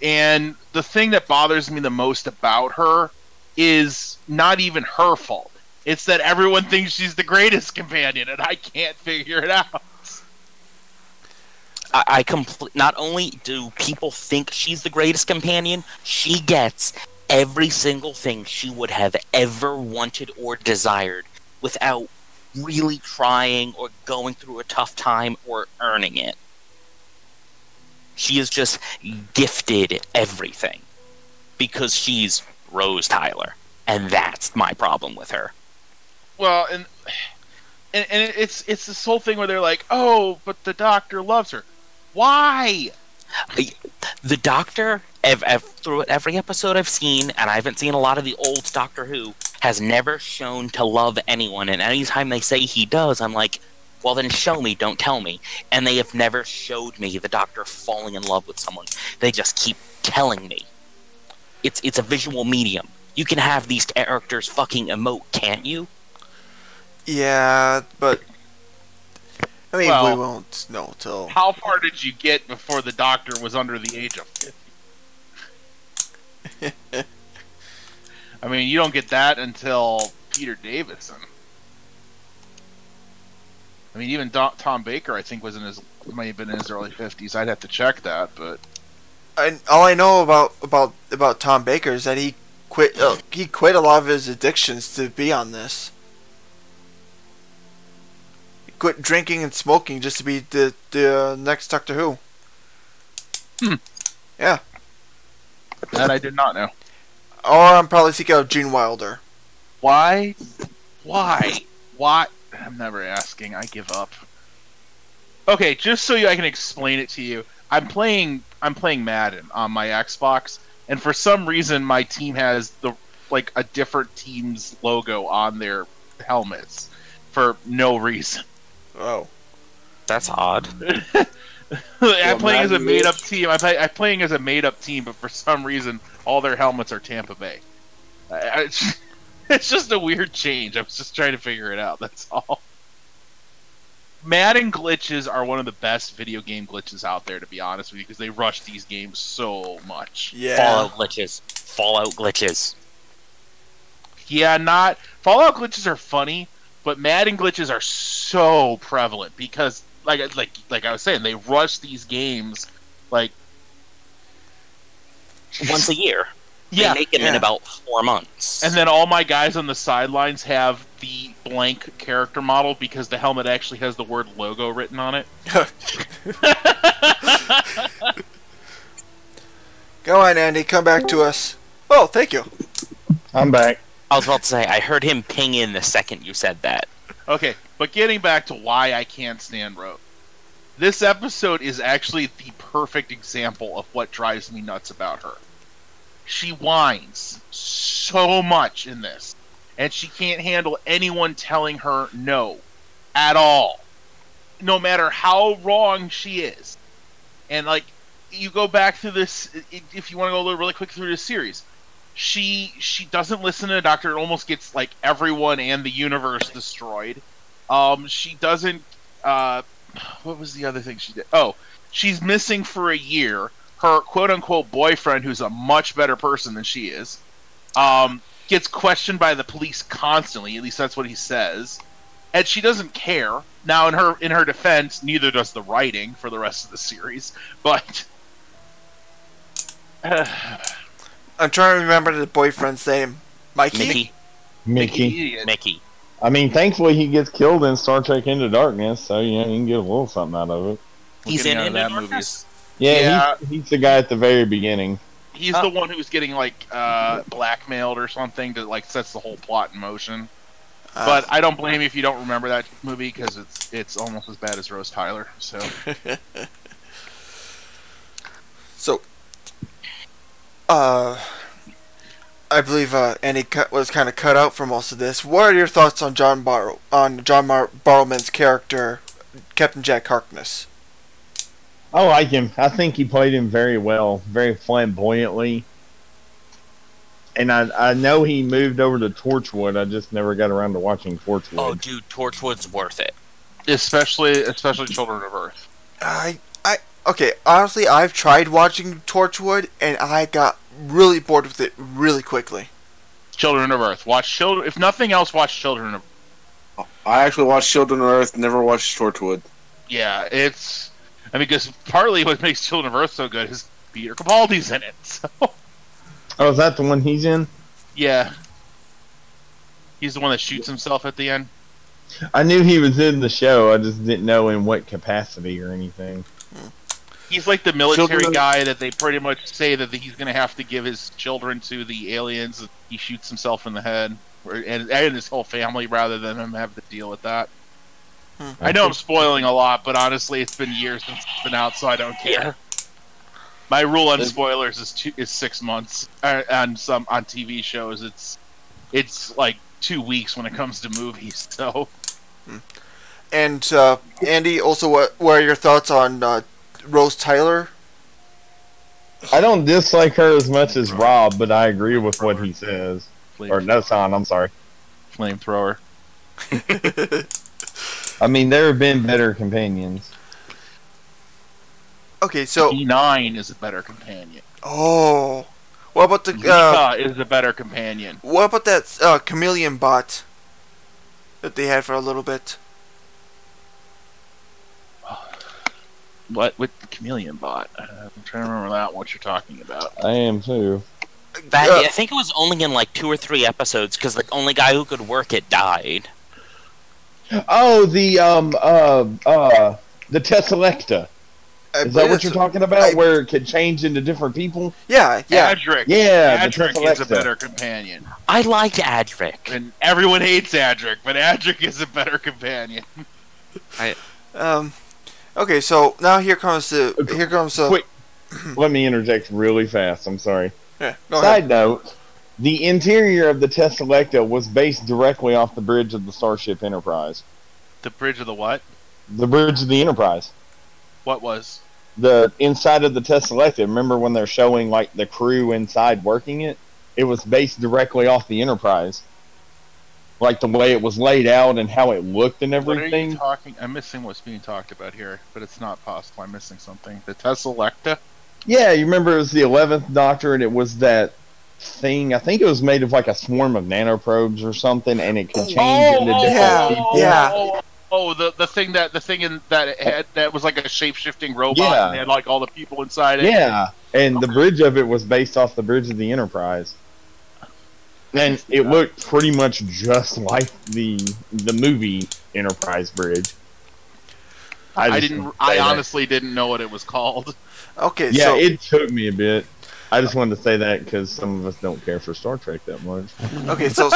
And the thing that bothers me the most about her is not even her fault. It's that everyone thinks she's the greatest companion, and I can't figure it out.
Not only do people think she's the greatest companion, she gets every single thing she would have ever wanted or desired without really trying or going through a tough time or earning it. She is just gifted everything because she's Rose Tyler, and that's my problem with her.
Well, and it's this whole thing where they're like, oh, but the Doctor loves her. Why?
The Doctor, through every episode I've seen, and I haven't seen a lot of the old Doctor Who, has never shown to love anyone. And anytime they say he does, I'm like, well, then show me, don't tell me. And they have never showed me the Doctor falling in love with someone. They just keep telling me. It's a visual medium. You can have these characters fucking emote, can't you?
Yeah, but I mean,
Well,
we won't know till.
How far did you get before the Doctor was under the age of 50? I mean, you don't get that until Peter Davison. I mean, even Tom Baker, I think, might have been in his early 50s. I'd have to check that, but
All I know about Tom Baker is that he quit. He quit a lot of his addictions to be on this. He quit drinking and smoking just to be the next Doctor Who. Yeah.
that I did not know.
Or I'm probably thinking of Gene Wilder.
Why? I'm never asking. I give up. Okay, just so I can explain it to you, I'm playing Madden on my Xbox, and for some reason my team has a different team's logo on their helmets for no reason.
Oh.
That's odd.
I'm playing as a made-up team. I'm playing as a made-up team, but for some reason all their helmets are Tampa Bay. It's just a weird change. I was just trying to figure it out. That's all. Madden glitches are one of the best video game glitches out there, to be honest with you, because they rush these games so much.
Yeah.
Fallout glitches.
Yeah, Fallout glitches are funny, but Madden glitches are so prevalent because, like I was saying, they rush these games like
Once a year.
Yeah,
they make them in about 4 months.
and then all my guys on the sidelines have the blank character model because the helmet actually has the word logo written on it.
Go on, Andy. Come back to us. Oh, thank you.
I'm back.
I was about to say, I heard him ping in the second you said that.
Okay, but getting back to why I can't stand Rose. This episode is actually the perfect example of what drives me nuts about her. She whines so much in this, and she can't handle anyone telling her no at all, no matter how wrong she is. And you go back to this, if you want to go really quick through this series, she doesn't listen to the Doctor. It almost gets everyone and the universe destroyed. She doesn't. What was the other thing she did? Oh, she's missing for a year. Her quote-unquote boyfriend, who's a much better person than she is, gets questioned by the police constantly. At least that's what he says. And she doesn't care. Now, in her defense, neither does the writing for the rest of the series. But
I'm trying to remember the boyfriend's name. Mikey?
Mickey.
I mean, thankfully he gets killed in Star Trek Into Darkness, so you can get a little something out of it.
He's
getting
in
out of that
Darkness?
Yeah. He's the guy at the very beginning.
He's the one who's getting blackmailed or something that sets the whole plot in motion. But I don't blame you if you don't remember that movie because it's almost as bad as Rose Tyler. So,
I believe Andy was kind of cut out for most of this. What are your thoughts on John Barrowman's character, Captain Jack Harkness?
I like him. I think he played him very well, very flamboyantly. And I know he moved over to Torchwood. I just never got around to watching Torchwood.
Oh, dude, Torchwood's worth it.
especially Children of Earth.
Okay, honestly, I've tried watching Torchwood, and I got really bored with it really quickly.
Children of Earth. If nothing else, watch Children of Earth.
I actually watched Children of Earth, never watched Torchwood.
Yeah, it's I mean, because partly what makes Children of Earth so good is Peter Capaldi's in it. So
Oh, is that the one he's in?
yeah, he's the one that shoots himself at the end.
I knew he was in the show. I just didn't know in what capacity or anything.
He's like the military
Children of-
guy that they pretty much say that he's going to have to give his children to the aliens. He shoots himself in the head, and his whole family, rather than him have to deal with that. I know I'm spoiling a lot, but honestly, it's been years since it's been out, so I don't care. My rule on spoilers is 6 months. On TV shows, it's like 2 weeks when it comes to movies. So,
And Andy, also, what are your thoughts on Rose Tyler?
I don't dislike her as much as Rob, but I agree with what he says. Or no, Son, I'm sorry.
Flamethrower.
I mean, there have been better companions.
Okay, so
E9 is a better companion.
what about the
Zika is a better companion.
what about that chameleon bot that they had for a little bit?
What with the chameleon bot? I'm trying to remember what you're talking about.
I am too.
I think it was only in like 2 or 3 episodes because the only guy who could work it died.
Oh, the Tesselecta. Is that what you're talking about? Where it could change into different people?
Yeah.
Adric.
Yeah, the
Adric is a
Tesselecta.
better companion.
I liked Adric.
And everyone hates Adric, but Adric is a better companion.
Okay, so now here comes
Quick, let me interject really fast. I'm sorry.
Yeah, go
Side
ahead.
note: the interior of the Tesselecta was based directly off the bridge of the Starship Enterprise.
The bridge of the what?
The bridge of the Enterprise.
What was?
The inside of the Tesselecta. Remember when they're showing like the crew inside working it? It was based directly off the Enterprise. Like the way it was laid out and how it looked and
What are
everything.
you talking? I'm missing what's being talked about here, but it's not possible. I'm missing something. The Tesselecta?
Yeah, you remember it was the 11th Doctor and it was that thing. I think it was made of like a swarm of nanoprobes or something, and it could change into different people.
yeah.
The thing that was like a shape-shifting robot,
Yeah.
and they had like all the people inside it.
Yeah, and the bridge of it was based off the bridge of the Enterprise, and it looked pretty much just like the movie Enterprise bridge.
I honestly didn't know what it was called.
Okay,
Yeah,
so
it took me a bit. I just wanted to say that because some of us don't care for Star Trek that much.
okay, so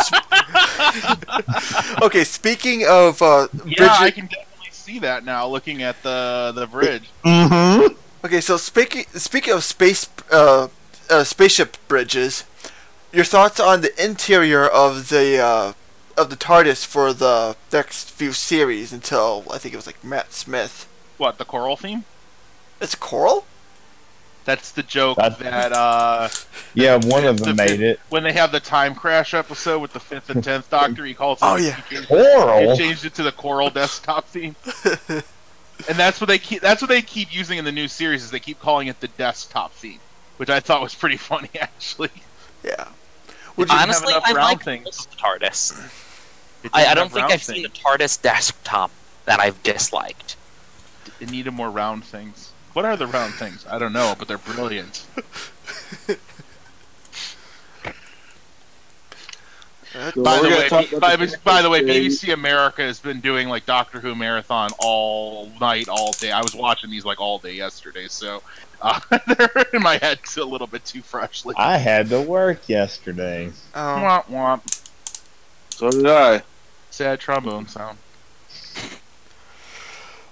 okay, speaking of
Yeah,
bridge,
I can definitely see that now, looking at the bridge.
Mm-hmm.
okay, so speaking of spaceship bridges, your thoughts on the interior of the TARDIS for the next few series until I think it was like Matt Smith.
What, the coral theme?
It's coral?
That's the joke
That's-
that
Yeah, one of them made it.
when they have the time crash episode with the 5th and 10th Doctor, he calls it.
Oh, yeah.
He
Coral.
changed it to the coral desktop theme. And that's what they keep using in the new series, is they keep calling it the desktop theme, which I thought was pretty funny actually.
Yeah.
Would you
Honestly,
have enough
I
round
like
things?
most of the TARDIS.
It
I
didn't
don't
have
think
round
I've seen a
things.
TARDIS desktop that I've disliked.
It needed more round things. What are the round things? I don't know, but they're brilliant. By the way, BBC America has been doing like Doctor Who marathon all night, all day. I was watching these like all day yesterday, so they're in my head a little bit too freshly.
I had to work yesterday.
Oh,
Womp womp.
So did I.
Sad trombone sound.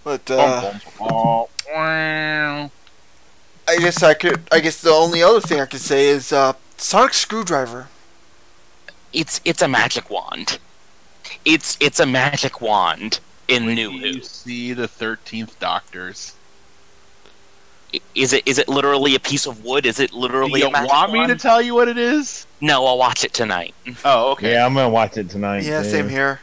but
Bum, bum, bum. Wow.
I guess the only other thing I could say is Sonic Screwdriver.
It's a magic wand. It's a magic wand in New
Do
Who.
you see the 13th Doctors?
Is it literally a piece of wood? Is it literally
You
a magic
want me
wand?
to tell you what it is?
No, I'll watch it tonight.
Oh, okay.
Yeah, I'm gonna watch it tonight.
Yeah,
too.
same here.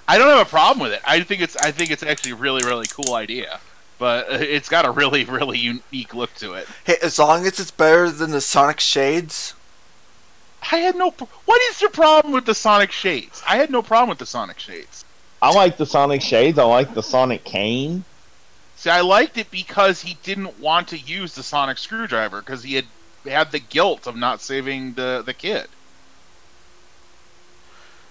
I don't have a problem with it. I think it's actually a really, really cool idea. But it's got a really, really unique look to it.
Hey, as long as it's better than the Sonic Shades.
I had no. What is your problem with the Sonic Shades? I had no problem with the Sonic Shades.
I like the Sonic Shades. I like the Sonic Cane.
See, I liked it because he didn't want to use the sonic screwdriver because he had the guilt of not saving the kid.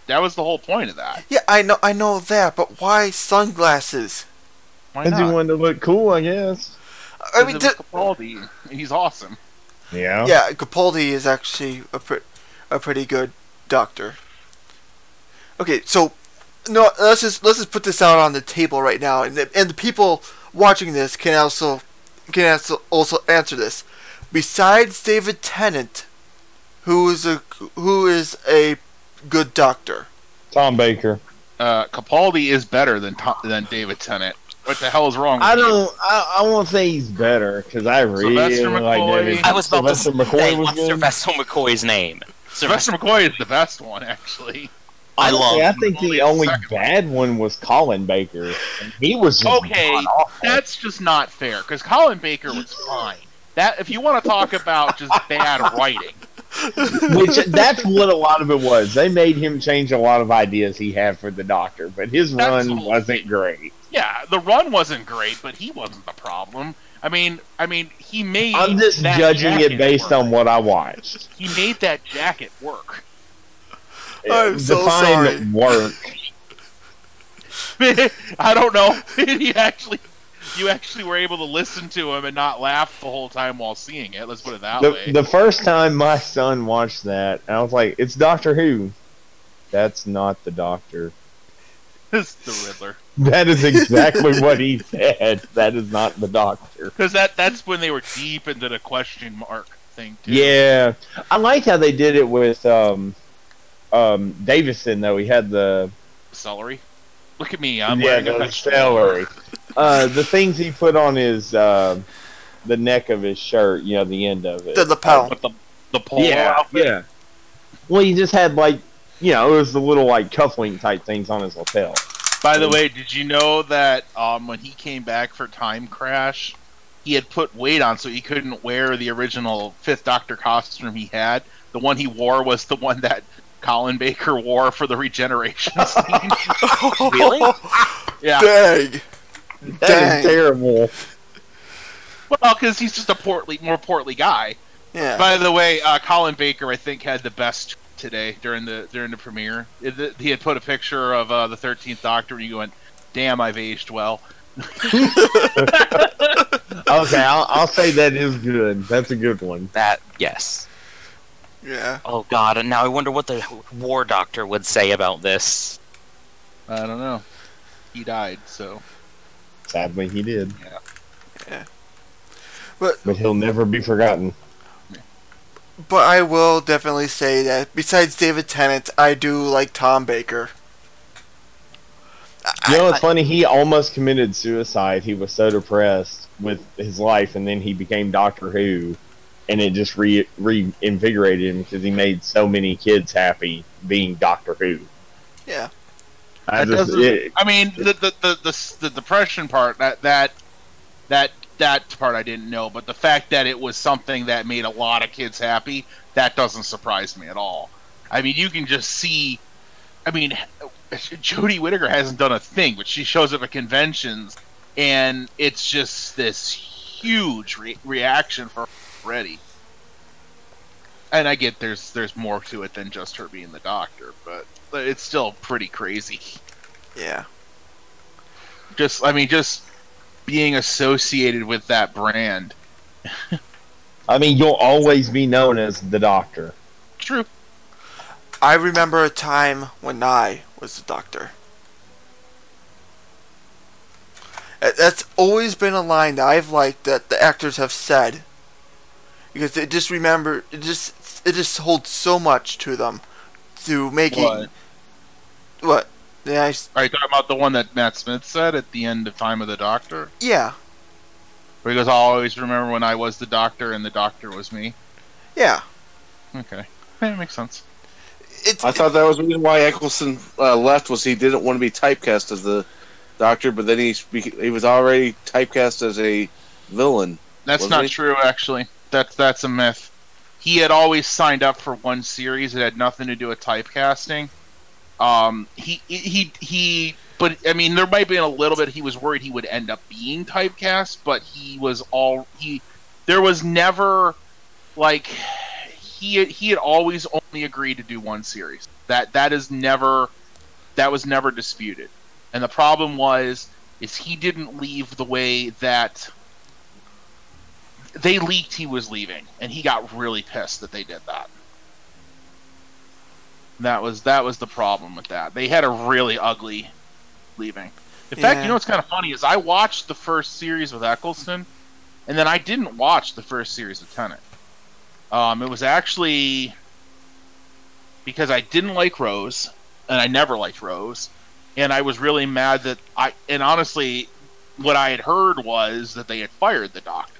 That was the whole point of that.
Yeah, I know that, but why sunglasses?
Why
Because he
not?
wanted to look cool, I guess.
I mean,
It was Capaldi. He's awesome.
Yeah.
yeah, Capaldi is actually a pretty good doctor. Okay, so no, let's just put this out on the table right now, and the people watching this can also answer this. Besides David Tennant, who is a good doctor?
Tom Baker.
Capaldi is better than David Tennant. What the hell is wrong with you?
I won't say he's better, because I really
Sylvester
like
McCoy.
David.
I was about to
Sylvester
say,
McCoy was
what's
good.
Sylvester McCoy's name?
Sylvester McCoy is the best one, actually.
I love.
I think the only bad one was Colin Baker. And he was just
Okay,
awful.
that's just not fair, because Colin Baker was fine. That if you want to talk about just bad writing.
Which, that's what a lot of it was. They made him change a lot of ideas he had for the Doctor, but his
That's
run
all.
wasn't great.
Yeah, the run wasn't great, but he wasn't the problem. I mean, he made.
I'm just
that
judging it
jacket
based
work.
on what I watched.
He made that jacket work.
I'm so
Define work.
I don't know. You actually were able to listen to him and not laugh the whole time while seeing it. Let's put it that way.
The first time my son watched that, I was like, "It's Doctor Who." That's not the Doctor.
It's the Riddler.
That is exactly what he said. That is not the Doctor.
Because that's when they were deep into the question mark thing too.
Yeah, I like how they did it with Davison though. He had the
Celery. Look at me. I'm
yeah,
wearing a
the
vegetable.
celery. The things he put on his the neck of his shirt, you know, the end of it.
The lapel.
With the polo
Yeah,
outfit.
yeah. Well, he just had like, you know, it was the little like cufflink type things on his lapel.
By the way, did you know that when he came back for Time Crash, he had put weight on so he couldn't wear the original Fifth Doctor costume he had? The one he wore was the one that Colin Baker wore for the regeneration scene.
Really?
Yeah.
Dang.
That
Dang.
is terrible.
Well, because he's just a more portly guy.
Yeah.
By the way, Colin Baker, I think, had the best today during the premiere. He had put a picture of the 13th Doctor, and you went, "Damn, I've aged well."
Okay, I'll say that is good. That's a good one.
That yes.
Yeah.
Oh God! And now I wonder what the War Doctor would say about this.
I don't know. He died, so.
Sadly, he did.
But
But he'll never be forgotten.
I will definitely say that besides David Tennant, I do like Tom Baker.
You know, it's funny. He almost committed suicide. He was so depressed with his life, and then he became Doctor Who, and it just reinvigorated him because he made so many kids happy being Doctor Who.
Yeah.
I mean, the depression part that part I didn't know, but the fact that it was something that made a lot of kids happy, that doesn't surprise me at all. I mean, you can just see. I mean, Jodie Whittaker hasn't done a thing, but she shows up at conventions, and it's just this huge reaction for already. And I get there's more to it than just her being the Doctor, but it's still pretty crazy.
Yeah.
Just being associated with that brand.
I mean, you'll always be known as the Doctor.
True.
I remember a time when I was the Doctor. That's always been a line that I've liked that the actors have said. Because it just holds so much to them. To making... What? Yeah,
Are you talking about the one that Matt Smith said at the end of Time of the Doctor?
yeah.
Where he goes, I'll always remember when I was the Doctor and the Doctor was me.
Yeah.
Okay. Yeah, that makes sense.
I thought that was the reason why Eccleston left, was he didn't want to be typecast as the Doctor, but then he was already typecast as a villain.
That's
Wasn't
not
he?
true, actually. That's a myth. He had always signed up for one series. It had nothing to do with typecasting. But I mean, there might have been a little bit. He was worried he would end up being typecast, but there was never like he had always only agreed to do one series. That was never disputed. And the problem is he didn't leave the way that they leaked he was leaving, and he got really pissed that they did that. That was the problem with that. They had a really ugly leaving. In fact, you know what's kind of funny is I watched the first series with Eccleston, and then I didn't watch the first series with Tennant. It was actually because I didn't like Rose, and I never liked Rose, and I was really mad and honestly, what I had heard was that they had fired the Doctor.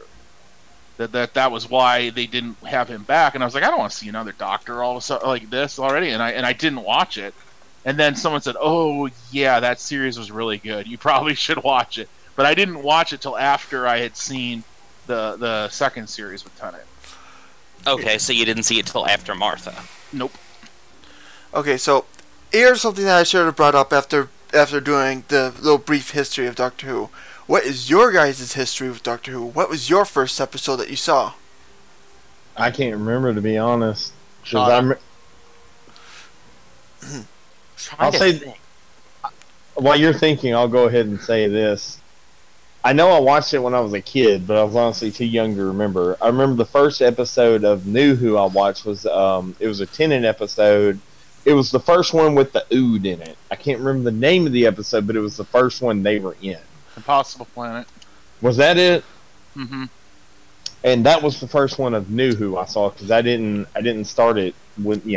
That was why they didn't have him back, and I was like, I don't want to see another Doctor all of a sudden like this already, and I didn't watch it. And then someone said, "Oh yeah, that series was really good. You probably should watch it." But I didn't watch it till after I had seen the second series with Tennant.
Okay, so you didn't see it till after Martha.
Nope.
Okay, so here's something that I should have brought up after doing the little brief history of Doctor Who. What is your guys' history with Doctor Who? What was your first episode that you saw?
I can't remember, to be honest. I'll say, while you're thinking, I'll go ahead and say this. I know I watched it when I was a kid, but I was honestly too young to remember. I remember the first episode of New Who I watched was it was a Tennant episode. It was the first one with the Ood in it. I can't remember the name of the episode, but it was the first one they were in.
Impossible Planet.
Was that it?
Mm-hmm.
And that was the first one of New Who I saw, because I didn't start it with,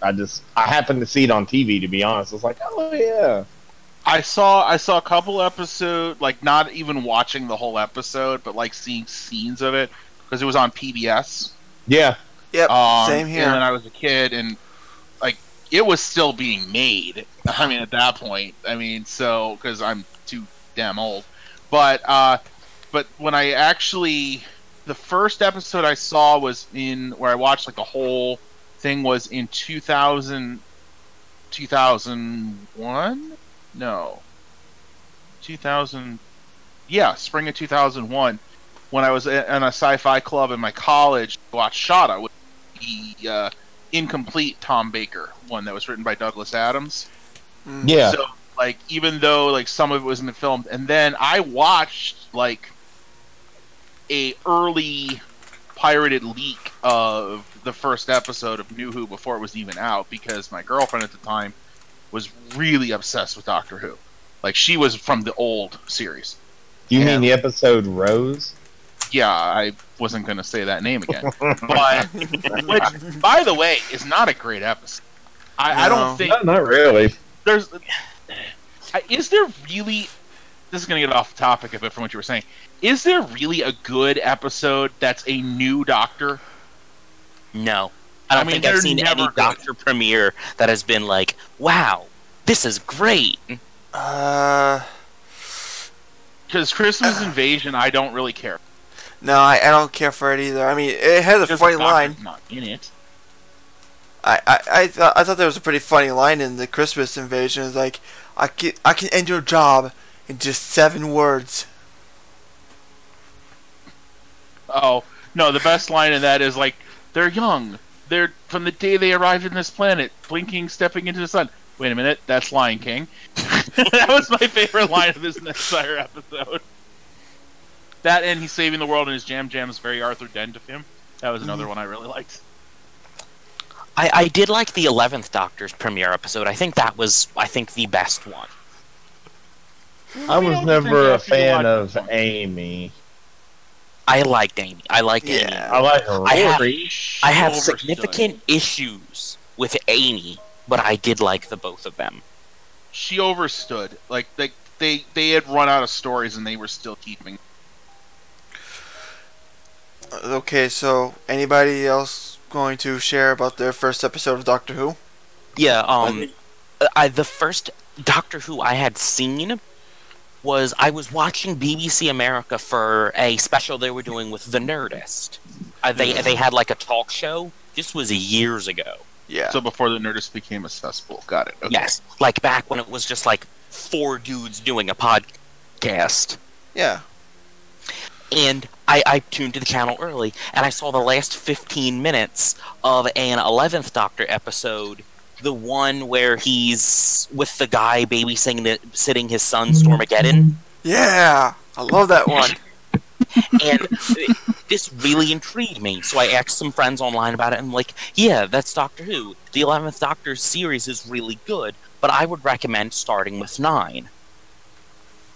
I happened to see it on TV, to be honest. I was like, oh yeah.
I saw a couple episodes, like not even watching the whole episode, but like seeing scenes of it because it was on PBS.
Yeah.
Yep. Same here.
And when I was a kid, and like it was still being made. I mean, at that point, so because I'm too damn old, but when I actually, the first episode I saw was where I watched like the whole thing was in 2001? No. 2000, yeah, spring of 2001, when I was in a sci-fi club in my college, watched Shada, with the incomplete Tom Baker one that was written by Douglas Adams.
Yeah.
So, like, even though like some of it wasn't filmed, and then I watched like a early pirated leak of the first episode of New Who before it was even out, because my girlfriend at the time was really obsessed with Doctor Who. Like, she was from the old series.
Do you mean the episode Rose?
Yeah, I wasn't going to say that name again. But, which, by the way, is not a great episode. I don't think...
Not really.
Is there really... This is going to get off topic a bit from what you were saying. Is there really a good episode that's a new Doctor?
No. I don't think I've seen any Doctor premiere that has been like, wow, this is great.
Because Christmas Invasion, I don't really care.
No, I don't care for it either. I mean, it has a funny line.
Not in it.
I thought there was a pretty funny line in the Christmas Invasion. It's like, I can end your job in just 7 words.
Oh, no, the best line in that is like, they're young. They're from the day they arrived in this planet, blinking, stepping into the sun. Wait a minute, that's Lion King. That was my favorite line of this entire episode. That, and he's saving the world, and his jam is very Arthur Dent of him. That was another one I really liked.
I did like the 11th Doctor's premiere episode. I think that was, the best one.
I was never a fan of Amy.
I liked Amy. Amy.
I like her.
I have significant issues with Amy, but I did like the both of them.
She overstood. Like they had run out of stories and they were still keeping.
Okay, so anybody else going to share about their first episode of Doctor Who?
Yeah, the first Doctor Who I had seen was I was watching BBC America for a special they were doing with The Nerdist. They had like a talk show. This was years ago.
Yeah.
So before the Nerdist became a cesspool. Got it. Okay.
Yes, like back when it was just like 4 dudes doing a podcast.
Yeah.
And I tuned to the channel early, and I saw the last 15 minutes of an 11th Doctor episode, the one where he's with the guy babysitting his son, Stormageddon.
Yeah. I love that one.
And this really intrigued me, so I asked some friends online about it, and I'm like, yeah, that's Doctor Who. The 11th Doctor series is really good, but I would recommend starting with 9.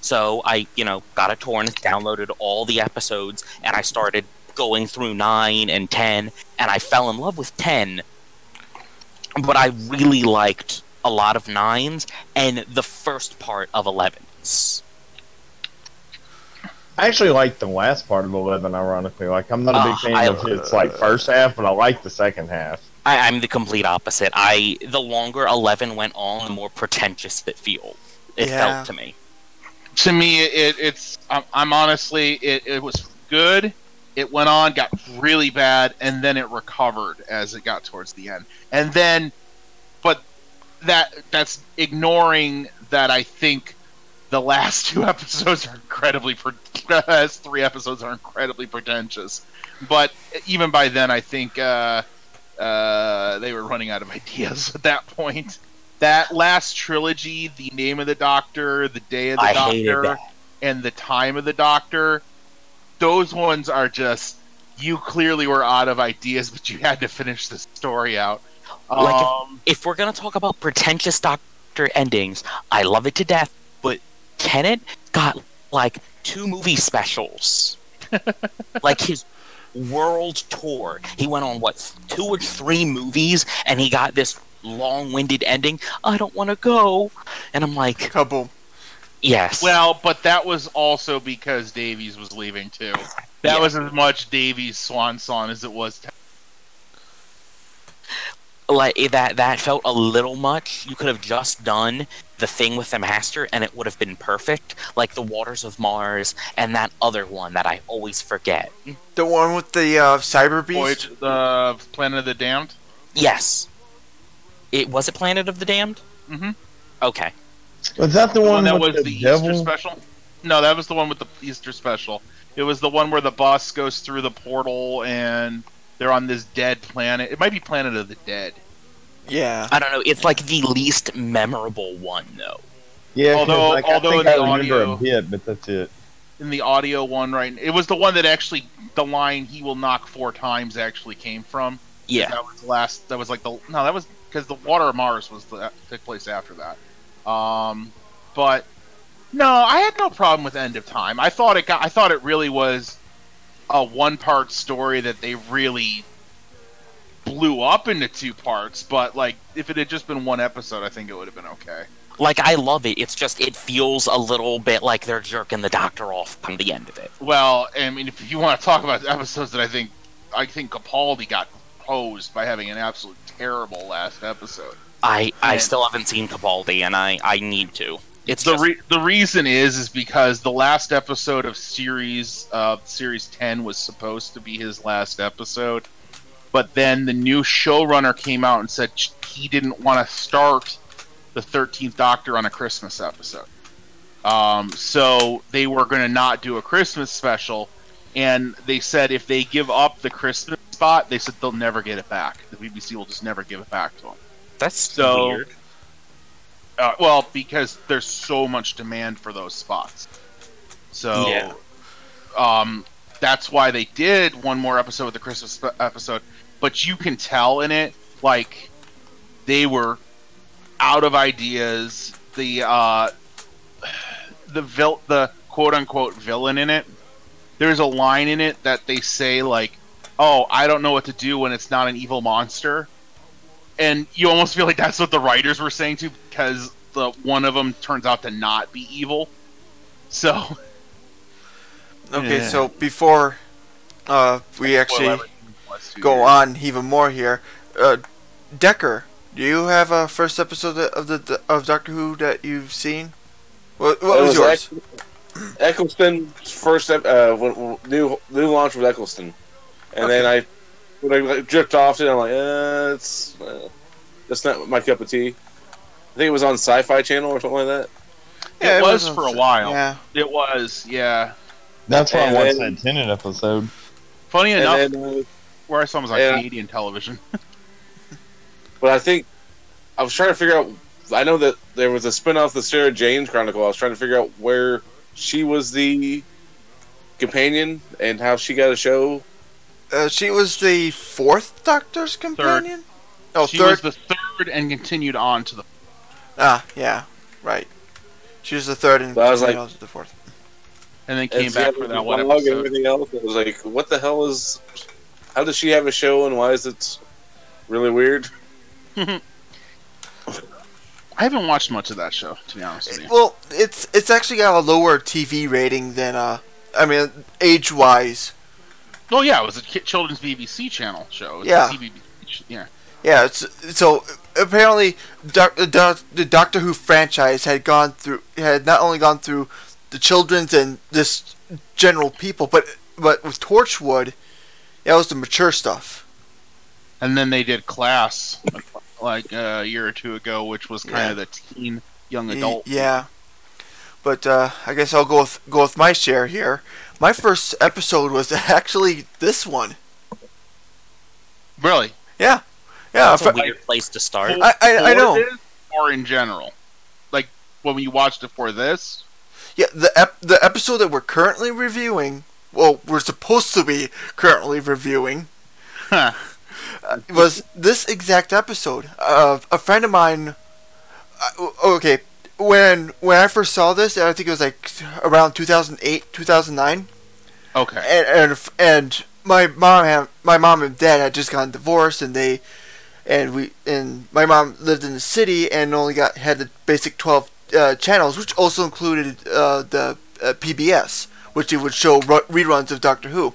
So I, got a torrent, downloaded all the episodes, and I started going through 9 and 10, and I fell in love with 10. But I really liked a lot of 9s and the first part of 11s.
I actually like the last part of 11, ironically. Like, I'm not a big fan of its, like, first half, but I like the second half.
I'm the complete opposite. The longer 11 went on, the more pretentious it felt to me.
To me, I'm honestly, it was good. It went on, got really bad, and then it recovered as it got towards the end. And then, but that's ignoring that I think the last 2 episodes are incredibly, the last 3 episodes are incredibly pretentious. But even by then, I think they were running out of ideas at that point. That last trilogy, The Name of the Doctor, The Day of the Doctor, and The Time of the Doctor, those ones are just, you clearly were out of ideas, but you had to finish the story out.
If we're going to talk about pretentious Doctor endings, I love it to death, but Tennant got, 2 movie specials. His world tour. He went on, 2 or 3 movies, and he got this long-winded ending. I don't want to go. And I'm like...
Kaboom.
Yes.
Well, but that was also because Davies was leaving, too. That was as much Davies' swan song as it was...
That felt a little much. You could have just done the thing with the Master, and it would have been perfect. Like The Waters of Mars, and that other one that I always forget.
The one with the Cyber Beast?
The Planet of the Damned?
Yes. Was it Planet of the Damned?
Mm-hmm.
Okay.
Was that the one
that
with
was
the
Easter
devil?
special? No, that was the one with the Easter special. It was the one where the bus goes through the portal and they're on this dead planet. It might be Planet of the Dead.
Yeah.
I don't know. It's the least memorable one, though.
Yeah,
although
I think
in the
I remember
audio,
a bit, but that's it.
In the audio one, right? It was the one that actually the line "He will knock 4 times" actually came from.
Yeah.
That was the last. That was that was because the Water of Mars took place after that. But no, I had no problem with End of Time. I thought it really was a 1-part story that they really blew up into 2 parts. But if it had just been 1 episode, I think it would have been okay.
I love it. It's just it feels a little bit like they're jerking the Doctor off from the end of it.
Well, I mean, if you want to talk about episodes that I think Capaldi got posed by having an absolute terrible last episode.
I still haven't seen Capaldi, and I need to. It's
the reason is because the last episode of series 10 was supposed to be his last episode, but then the new showrunner came out and said he didn't want to start the 13th Doctor on a Christmas episode. So they were going to not do a Christmas special, and they said if they give up the Christmas spot, they said they'll never get it back. The BBC will just never give it back to them.
That's weird.
Well, because there's so much demand for those spots. So, that's why they did one more episode of the Christmas episode. But you can tell in it, they were out of ideas. The quote unquote villain in it. There's a line in it that they say "Oh, I don't know what to do when it's not an evil monster," and you almost feel like that's what the writers were saying too, because one of them turns out to not be evil. So,
okay, so before we actually go on even more here, Decker, do you have a first episode of Doctor Who that you've seen? What was yours?
Eccleston's first new launch with Eccleston, and then when I jerked off to it, I'm like, That's not my cup of tea. I think it was on Sci-Fi Channel or something like that.
Yeah,
it was for a while.
Yeah.
It was, yeah.
That's why I
And
watched
then-
that Tenet episode.
Funny enough,
And then,
where I saw him was on
Yeah.
Canadian television.
but I think I was trying to figure out. I know that there was a spin-off of the Sarah Jane's Chronicle. I was trying to figure out where she was the companion and how she got a show.
She was the fourth Doctor's companion? Oh,
She
third?
was the third and continued on to the.
Ah, yeah. Right. She was the third and
But I was like-
the fourth.
And then came
And
back
she
for
had
that one
the dog and
episode.
everything else. It was like, what the hell is? How does she have a show and why is it really weird?
I haven't watched much of that show, to be honest with you.
Well, it's actually got a lower TV rating than I mean, age-wise.
Oh yeah, it was a children's BBC channel show. It was
Yeah.
a CBBC, yeah.
Yeah, so apparently the Doctor Who franchise had not only gone through the children's and this general people, but with Torchwood, that was the mature stuff.
And then they did Class like a year or two ago, which was kind of the teen young adult.
Yeah. But I guess I'll go with my share here. My first episode was actually this one.
Really?
Yeah. Yeah.
That's a weird place to start.
I know.
For this, or in general, like when you watched it for this.
Yeah, the episode that we're currently reviewing, well, we're supposed to be currently reviewing,
Huh.
was this exact episode. A friend of mine. Okay, when I first saw this, I think it was like around 2008, 2009.
Okay.
And my mom and dad had just gotten divorced, and my mom lived in the city and only had the basic 12 channels, which also included the PBS, which it would show reruns of Doctor Who.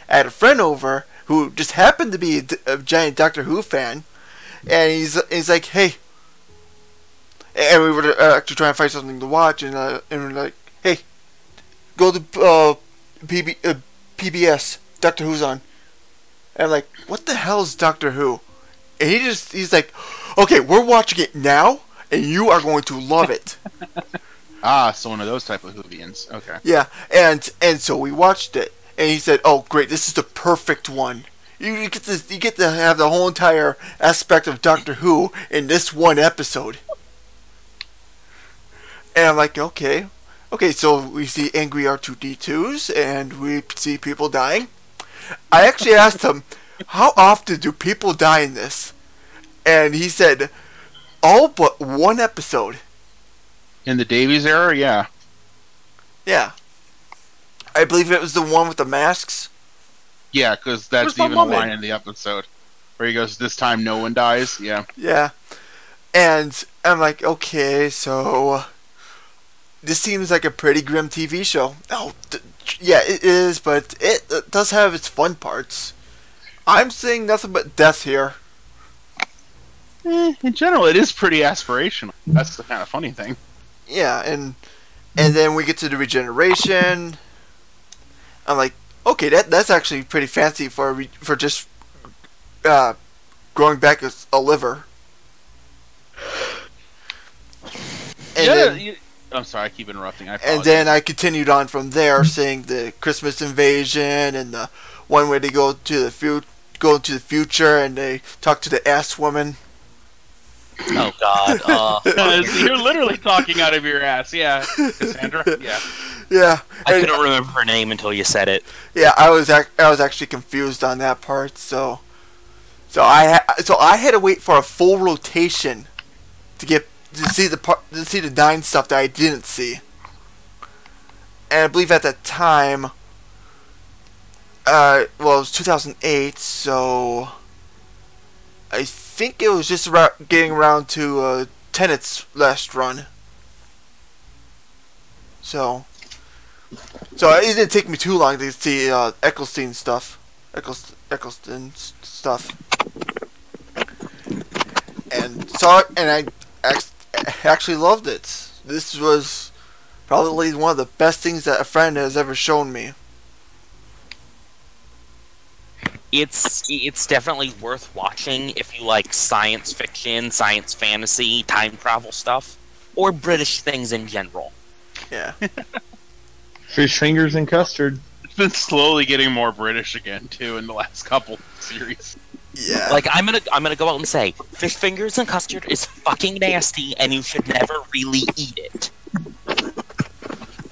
I had a friend over who just happened to be a giant Doctor Who fan, and he's like, hey, and we were actually trying to find something to watch, and we're like, hey, go to PBS, Doctor Who's on. And I'm like, what the hell is Doctor Who? And he's like, okay, we're watching it now, and you are going to love it.
So one of those type of Whovians. Okay.
Yeah, and so we watched it, and he said, oh great, this is the perfect one. You get to have the whole entire aspect of Doctor Who in this one episode. And I'm like, okay, so we see angry R2-D2s, and we see people dying. I actually asked him, how often do people die in this? And he said, all but one episode.
In the Davies era, yeah.
Yeah. I believe it was the one with the masks.
Yeah, because that's
Where's my
even the
mom in?
line in the episode. Where he goes, this time no one dies, yeah.
Yeah. And I'm like, okay, so this seems like a pretty grim TV show. Oh, yeah, it is, but it does have its fun parts. I'm seeing nothing but death here.
In general, it is pretty aspirational. That's the kind of funny thing.
Yeah, and then we get to the regeneration. I'm like, okay, that's actually pretty fancy for just growing back a liver. And then,
I'm sorry, I keep interrupting. I apologize.
and then I continued on from there, seeing the Christmas invasion and the one where they go into the future and they talk to the ass woman.
Oh God.
So you're literally talking out of your ass, yeah, Cassandra. Yeah.
Yeah,
I couldn't remember her name until you said it.
yeah. I was actually confused on that part, so I had to wait for a full rotation to see the Nine stuff that I didn't see. And I believe at that time, well, it was 2008, so I think it was just getting around to Tenet's last run. So it didn't take me too long to see Eccleston stuff. Eccleston stuff. And saw it, and I actually loved it. This was probably one of the best things that a friend has ever shown me.
it's definitely worth watching if you like science fiction, science fantasy, time travel stuff, or British things in general.
Yeah.
Fish fingers and custard.
It's been slowly getting more British again too in the last couple series.
Yeah.
Like I'm gonna go out and say, fish fingers and custard is fucking nasty, and you should never really eat it.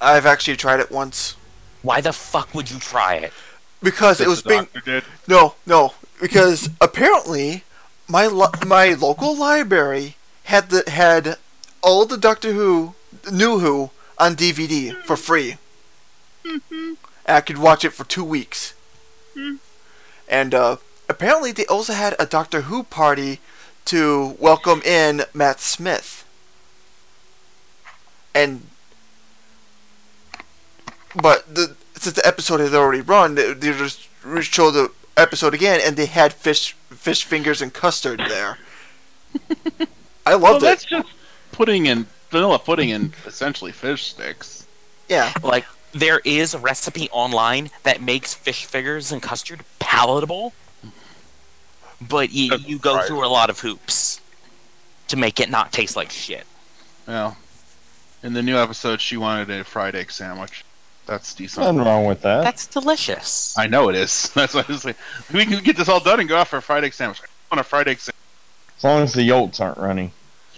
I've actually tried it once.
Why the fuck would you try it?
Because it was
The
being...
doctor did.
No. Because apparently, my local library had all the Doctor Who, New Who, on DVD for free. And I could watch it for 2 weeks. And apparently they also had a Doctor Who party to welcome in Matt Smith. But since the episode had already run, they just showed the episode again, and they had fish fingers and custard there. I loved it.
That's just vanilla pudding in essentially fish sticks.
Yeah.
Like, there is a recipe online that makes fish fingers and custard palatable, but you go through a lot of hoops to make it not taste like shit.
Well, in the new episode, she wanted a fried egg sandwich. That's decent.
Nothing wrong with that.
That's delicious.
I know it is. That's why I was like, we can get this all done and go out for a fried egg sandwich. I want a fried egg sandwich.
As long as the yolks aren't runny.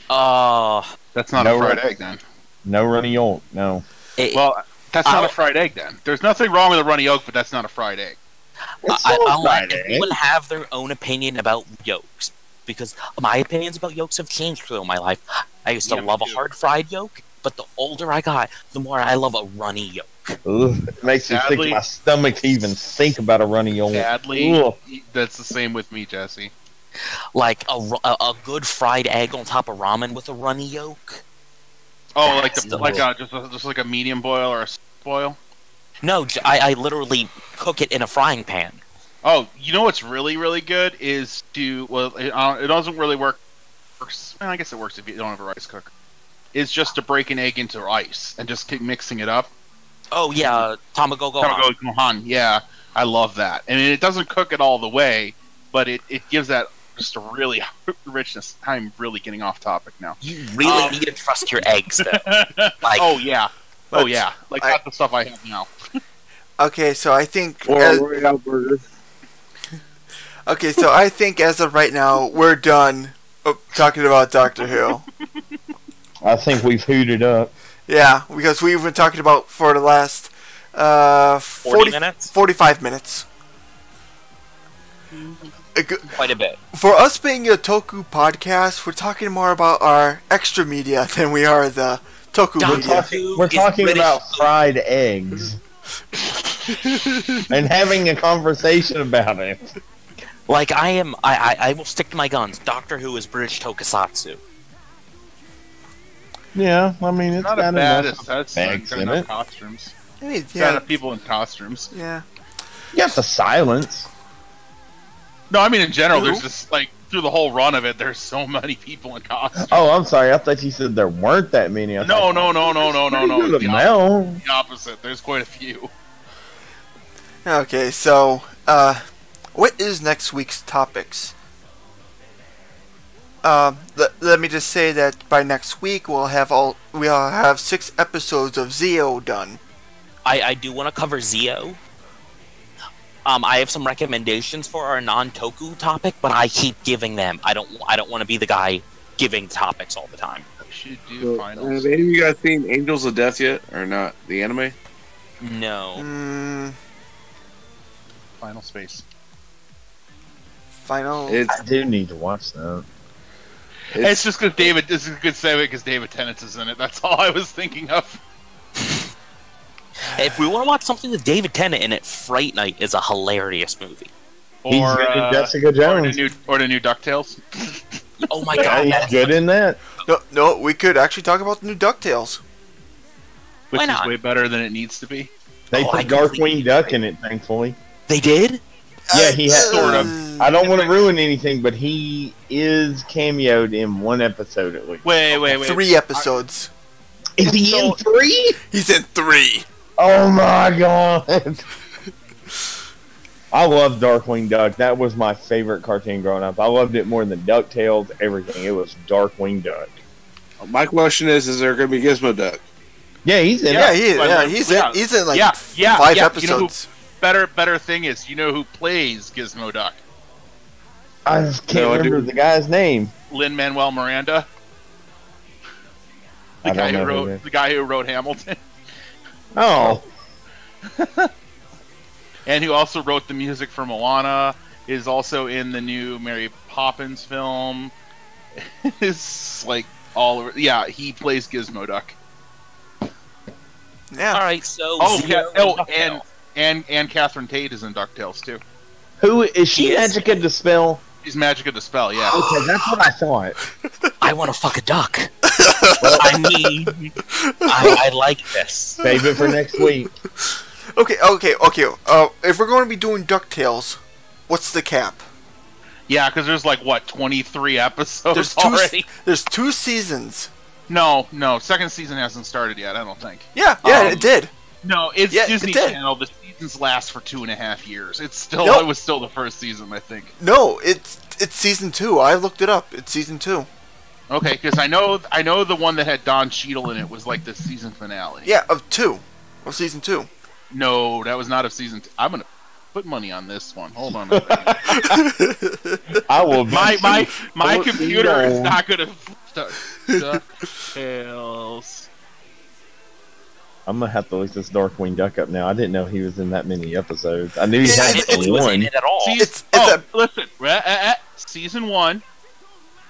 That's not
No
a fried
runny-
egg then.
No runny yolk, no.
Well, that's not a fried egg then. There's nothing wrong with a runny yolk, but that's not a fried egg.
I'll let
fried egg.
everyone have their own opinion about yolks, because my opinions about yolks have changed through my life. I used to
Yeah,
love
me
a
too.
hard fried yolk, but the older I got, the more I love a runny yolk.
Ugh, it makes me
Sadly-
sick. My stomach to even think about a runny yolk.
Sadly,
Ugh.
that's the same with me, Jesse.
Like a good fried egg on top of ramen with a runny yolk.
Oh,
That's
just like a medium boil or a boil.
No, I literally cook it in a frying pan.
Oh, you know what's really, really good is it doesn't really work. I guess it works if you don't have a rice cooker. Is just to break an egg into ice and just keep mixing it up.
Oh yeah, tamago gohan.
Gohan, yeah, I love that. I mean, it doesn't cook it all the way, but it gives that just a really richness. I'm really getting off topic now.
You really need to trust your eggs, though. Like,
Oh yeah,
But
like
I-
that's the stuff I have now.
Okay, so I think...
Or a Royale burger.
Okay, so I think as of right now, we're done talking about Doctor Who.
I think we've hooted up.
Yeah, because we've been talking about for the last
40 minutes?
45 minutes.
Quite a bit.
For us being a Toku podcast, we're talking more about our extra media than we are the Toku
Doctor
media.
Who
We're
is
talking
British.
about fried eggs. And having a conversation about it.
Like, I will stick to my guns. Doctor Who is British tokusatsu.
Yeah, I mean, it's
Not
got
as bad
enough
as that's
eggs
got
in
enough
it.
costumes.
I mean,
Got
yeah,
enough people in costumes.
yeah.
You got the silence.
No, I mean in general.
Who?
There's just like through the whole run of it. There's so many people in costumes.
Oh, I'm sorry. I thought you said there weren't that many. I
No,
thought,
no.
Pretty good
The
amount.
opposite. There's quite a few.
Okay, so what is next week's topics? Let me just say that by next week we'll have 6 episodes of Zeo done.
I do want to cover Zeo. I have some recommendations for our non-Toku topic, but I keep giving them. I don't want to be the guy giving topics all the time.
We should do
So,
finals.
have any of you guys seen Angels of Death yet, or not? The anime?
No.
Final space.
Final.
It's
I do need to watch that.
It's just because David. This is a good segue because David Tennant is in it. That's all I was thinking of.
If we want to watch something with David Tennant in it, Fright Night is a hilarious movie.
He's
Or
good in Jessica
or the
Jones.
new DuckTales.
Oh my
Yeah,
god,
he's
that's
good in that.
No, we could actually talk about the new DuckTales.
Which
Why
is
not?
way better than it needs to be.
They
Oh, I
put Darkwing
completely
Duck
agree.
in it, thankfully.
They did?
Yeah, he had
sort of.
I don't want to ruin anything, but he is cameoed in one episode at least.
Wait.
3 episodes.
Is he in 3?
He's in 3.
Oh my god! I love Darkwing Duck. That was my favorite cartoon growing up. I loved it more than DuckTales, everything. It was Darkwing Duck.
My question is there going to be Gizmo Duck?
Yeah, he's in
Yeah,
it.
he's in like
yeah,
5
yeah.
episodes.
Better thing is, you know who plays Gizmo Duck?
I just can't remember the guy's name.
Lin-Manuel Miranda. The guy who wrote Hamilton.
Oh.
And who also wrote the music for Moana, is also in the new Mary Poppins film. It's like all over. Yeah, he plays Gizmo Duck.
Yeah.
All right, so
and Catherine Tate is in DuckTales too.
Who is she?
Yes.
Magica Dispel?
She's Magica Dispel, yeah.
Okay, that's what I thought.
I want to fuck a duck. I mean, I like this.
Save it for next week.
Okay. If we're going to be doing DuckTales, what's the cap?
Yeah, because there's like, what, 23 episodes already?
There's 2 seasons.
No, second season hasn't started yet, I don't think.
Yeah, it did.
No, it's Disney
it did.
Channel. The seasons last for 2.5 years. It was still the first season, I think.
No, it's season 2. I looked it up. It's season 2.
Okay, because I know the one that had Don Cheadle in it was like the season finale.
Yeah, of season 2.
No, that was not of season 2. I'm gonna put money on this one. Hold on a second.
I will.
My computer is not gonna. DuckTales.
I'm gonna have to look this Darkwing Duck up now. I didn't know he was in that many episodes. I knew he
I
had
didn't know he was in
one.
it at all.
Listen. Season 1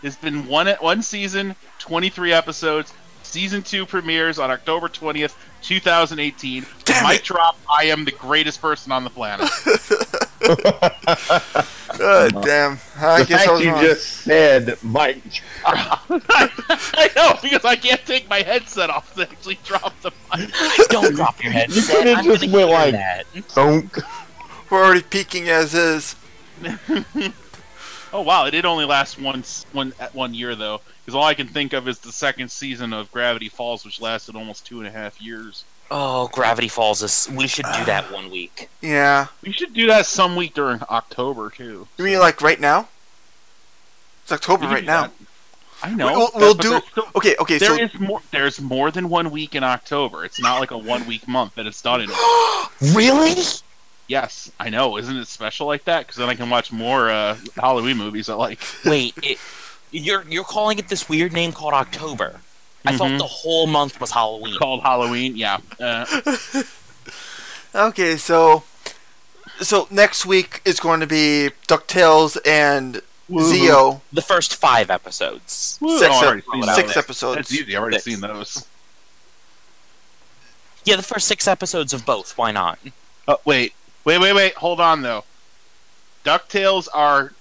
has been one season, 23 episodes. Season 2 premieres on October 20th, 2018. Mic drop, I am the greatest person on the planet.
Damn. I guess I was
you
wrong.
just said Mike.
I know, because I can't take my headset off to actually drop the mic.
Don't drop your headset.
It
I'm
just
gonna
went
hear
like
that.
thunk.
We're already peaking as is.
Oh wow, it did only last one year though, because all I can think of is the second season of Gravity Falls, which lasted almost 2.5 years.
Oh, Gravity Falls we should do that one week.
Yeah.
We should do that some week during October too.
You mean like right now? It's October
We can
right
do
now.
that. I know.
We'll do. Okay. So
There's more than 1 week in October. It's not like a 1 week month that it's done in.
Really?
Yes, I know. Isn't it special like that? Because then I can watch more Halloween movies I like.
Wait, you're calling it this weird name called October? I thought the whole month was Halloween.
It's called Halloween, yeah.
Okay, so next week is going to be DuckTales and Zeo.
The first 5 episodes.
I've
6
already seen those.
episodes.
That's easy. I've already
6.
seen those.
Yeah, the first 6 episodes of both. Why not?
Wait. Hold on, though. DuckTales are,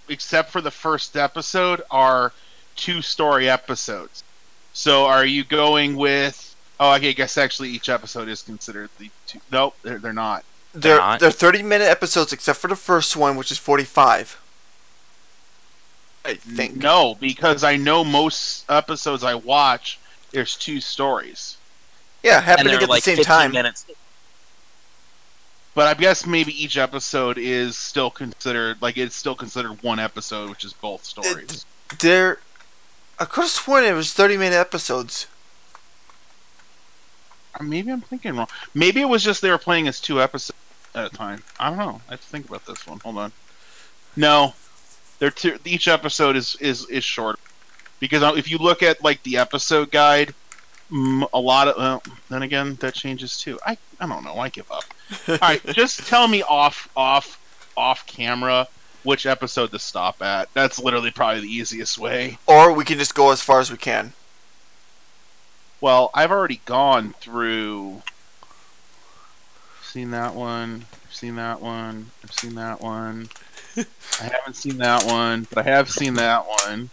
except for the first episode, are 2-story episodes. So are you going with... Oh, okay, I guess actually each episode is considered the 2... Nope, they're not.
They're 30-minute episodes except for the first one, which is 45. I think.
No, because I know most episodes I watch, there's 2 stories.
Yeah, happening
and
at
like
the same
15
time.
minutes.
But I guess maybe each episode is still considered... Like, it's still considered one episode, which is both stories.
I could have sworn it was 30-minute episodes.
Maybe I'm thinking wrong. Maybe it was just they were playing as 2 episodes at a time. I don't know. I have to think about this one. Hold on. No, each episode is short. Because if you look at like the episode guide, a lot of then again that changes too. I don't know. I give up. All right, just tell me off camera which episode to stop at. That's literally probably the easiest way.
Or we can just go as far as we can.
Well, I've already gone through. Seen that one. I've seen that one. I've seen that one. I haven't seen that one, but I have seen that one.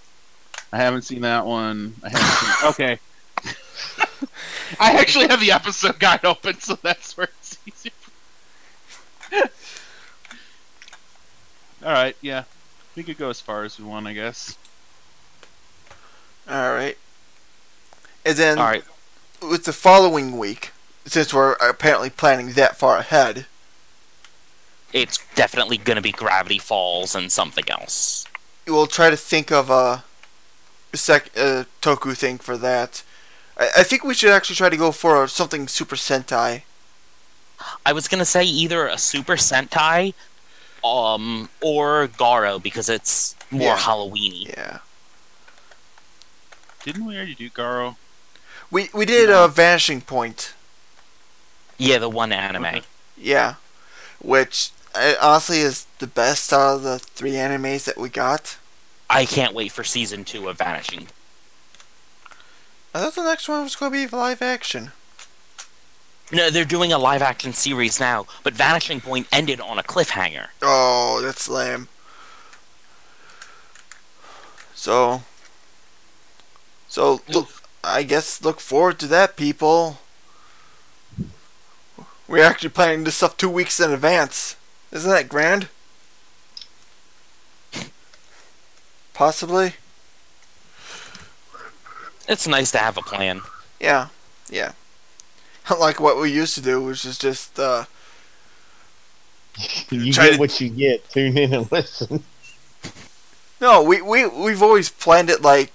I haven't seen that one. I haven't seen. Okay. I actually have the episode guide open, so that's where it's easier. All right, yeah, we could go as far as we want, I guess.
All right. And then,
All right.
with the following week, since we're apparently planning that far ahead,
it's definitely going to be Gravity Falls and something else.
We'll try to think of a Toku thing for that. I think we should actually try to go for something Super Sentai.
I was going to say either a Super Sentai or Garo, because it's more Halloween-y.
Yeah.
Didn't we already do Garo?
We did Vanishing Point.
Yeah, the one anime.
Okay.
Yeah. Which honestly is the best out of the 3 animes that we got.
I can't wait for season 2 of Vanishing.
I thought the next one was going to be live action.
No, they're doing a live-action series now, but Vanishing Point ended on a cliffhanger.
Oh, that's lame. So look, I guess look forward to that, people. We're actually planning this stuff 2 weeks in advance. Isn't that grand? Possibly.
It's nice to have a plan.
Yeah. Unlike what we used to do, which is just
You
Try
get
to-
what you get. Tune in and listen.
No, we've always planned it like,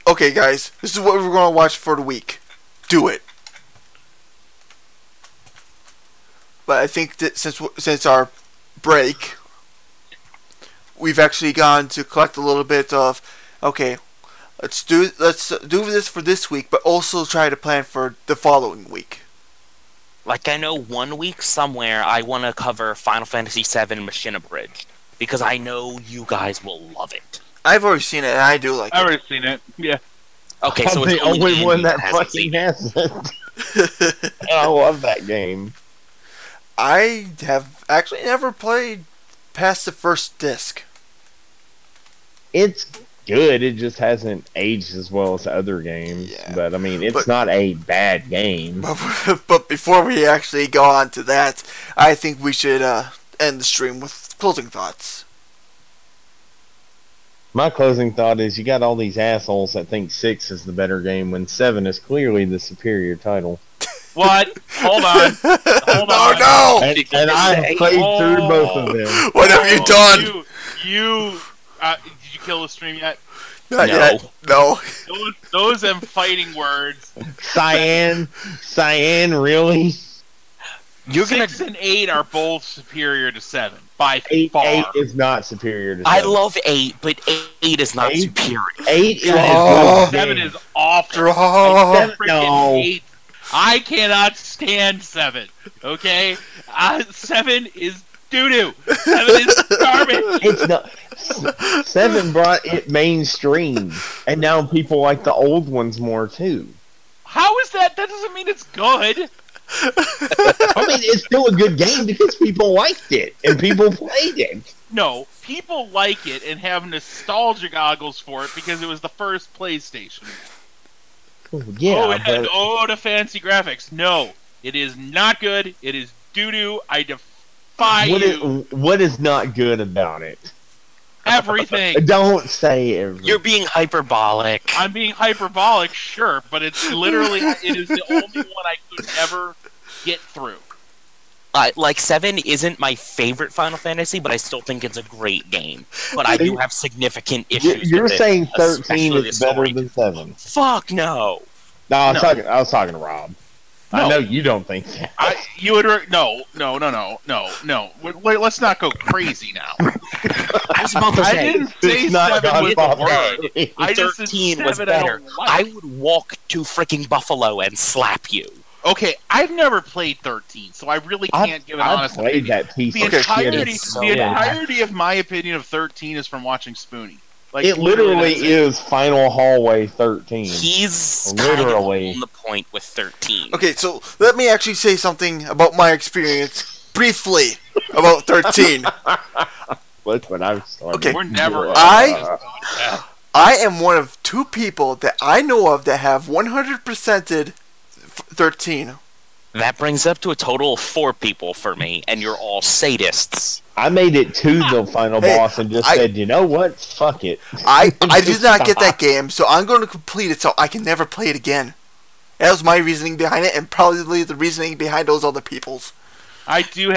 okay, guys, this is what we're going to watch for the week. Do it. But I think that since our break, we've actually gone to collect a little bit of, okay, let's do this for this week, but also try to plan for the following week.
Like, I know 1 week somewhere I want to cover Final Fantasy VII Machina Bridge, because I know you guys will love it.
I've already seen it, and I do like
I've
it.
already seen it. Yeah.
Okay, so
I'm
it's
the only one that
hasn't
fucking
seen it.
hasn't. And I love that game.
I have actually never played past the first disc.
It's good. It just hasn't aged as well as other games.
Yeah.
But I mean, it's
But-
not a bad game.
But before we actually go on to that, I think we should end the stream with closing thoughts.
My closing thought is you got all these assholes that think 6 is the better game when 7 is clearly the superior title.
What? Hold on. Hold
Oh
on.
no!
And I have played through both of them.
What have you done?
Did you kill the stream yet?
Not
No.
yet. No.
Those them fighting words.
Cyan, really?
You're gonna.
6 and 8 are both superior to 7 by
8
far.
is not superior to 7.
I love 8, but 8 is not
8?
superior.
8 is
Oh.
a good
7
game.
is awful.
Draw.
I freaking
No.
hate. I cannot stand 7. Okay, 7 is doo doo. 7 is garbage.
It's not. 7 brought it mainstream, and now people like the old ones more too.
How is that? That doesn't mean it's good.
I mean, it's still a good game because people liked it and people played it.
No, people like it and have nostalgia goggles for it because it was the first PlayStation.
Yeah,
Oh, it had
but
the fancy graphics. No, it is not good. It is doo doo. I defy you.
what is not good about it?
Everything.
Don't say everything.
You're being hyperbolic.
I'm being hyperbolic, sure, but it's literally it is the only one I could ever get through.
Like 7 isn't my favorite Final Fantasy, but I still think it's a great game. But I do have significant issues.
You're
with it,
saying 13
especially the
is better
story.
than 7.
Fuck no.
No, I was
No.
talking. I was talking to Rob. I
No.
know you don't think that.
You would no. Wait, let's not go crazy now.
I was about to
I
say,
didn't say
It's not
7 was the
Godfather.
word. I just said
13 was
7 I
better.
don't like.
I would walk to freaking Buffalo and slap you.
Okay, I've never played 13, so I really can't give an
I've
honest
played
opinion.
that piece
The
of shit.
entirety,
It's so
the
bad.
entirety of my opinion of 13 is from watching Spoonie. Like
It literally
that's it.
is Final Hallway 13.
He's
Literally.
kind of on the point with 13.
Okay, so let me actually say something about my experience briefly about 13.
Look what I've started.
Okay.
We're never.
I am one of 2 people that I know of that have 100%ed 13.
That brings up to a total of 4 people for me, and you're all sadists.
I made it to the final
Hey,
boss and just
I-
said, you know what? Fuck it.
I did not get that game, so I'm going to complete it so I can never play it again. That was my reasoning behind it, and probably the reasoning behind those other people's.
I do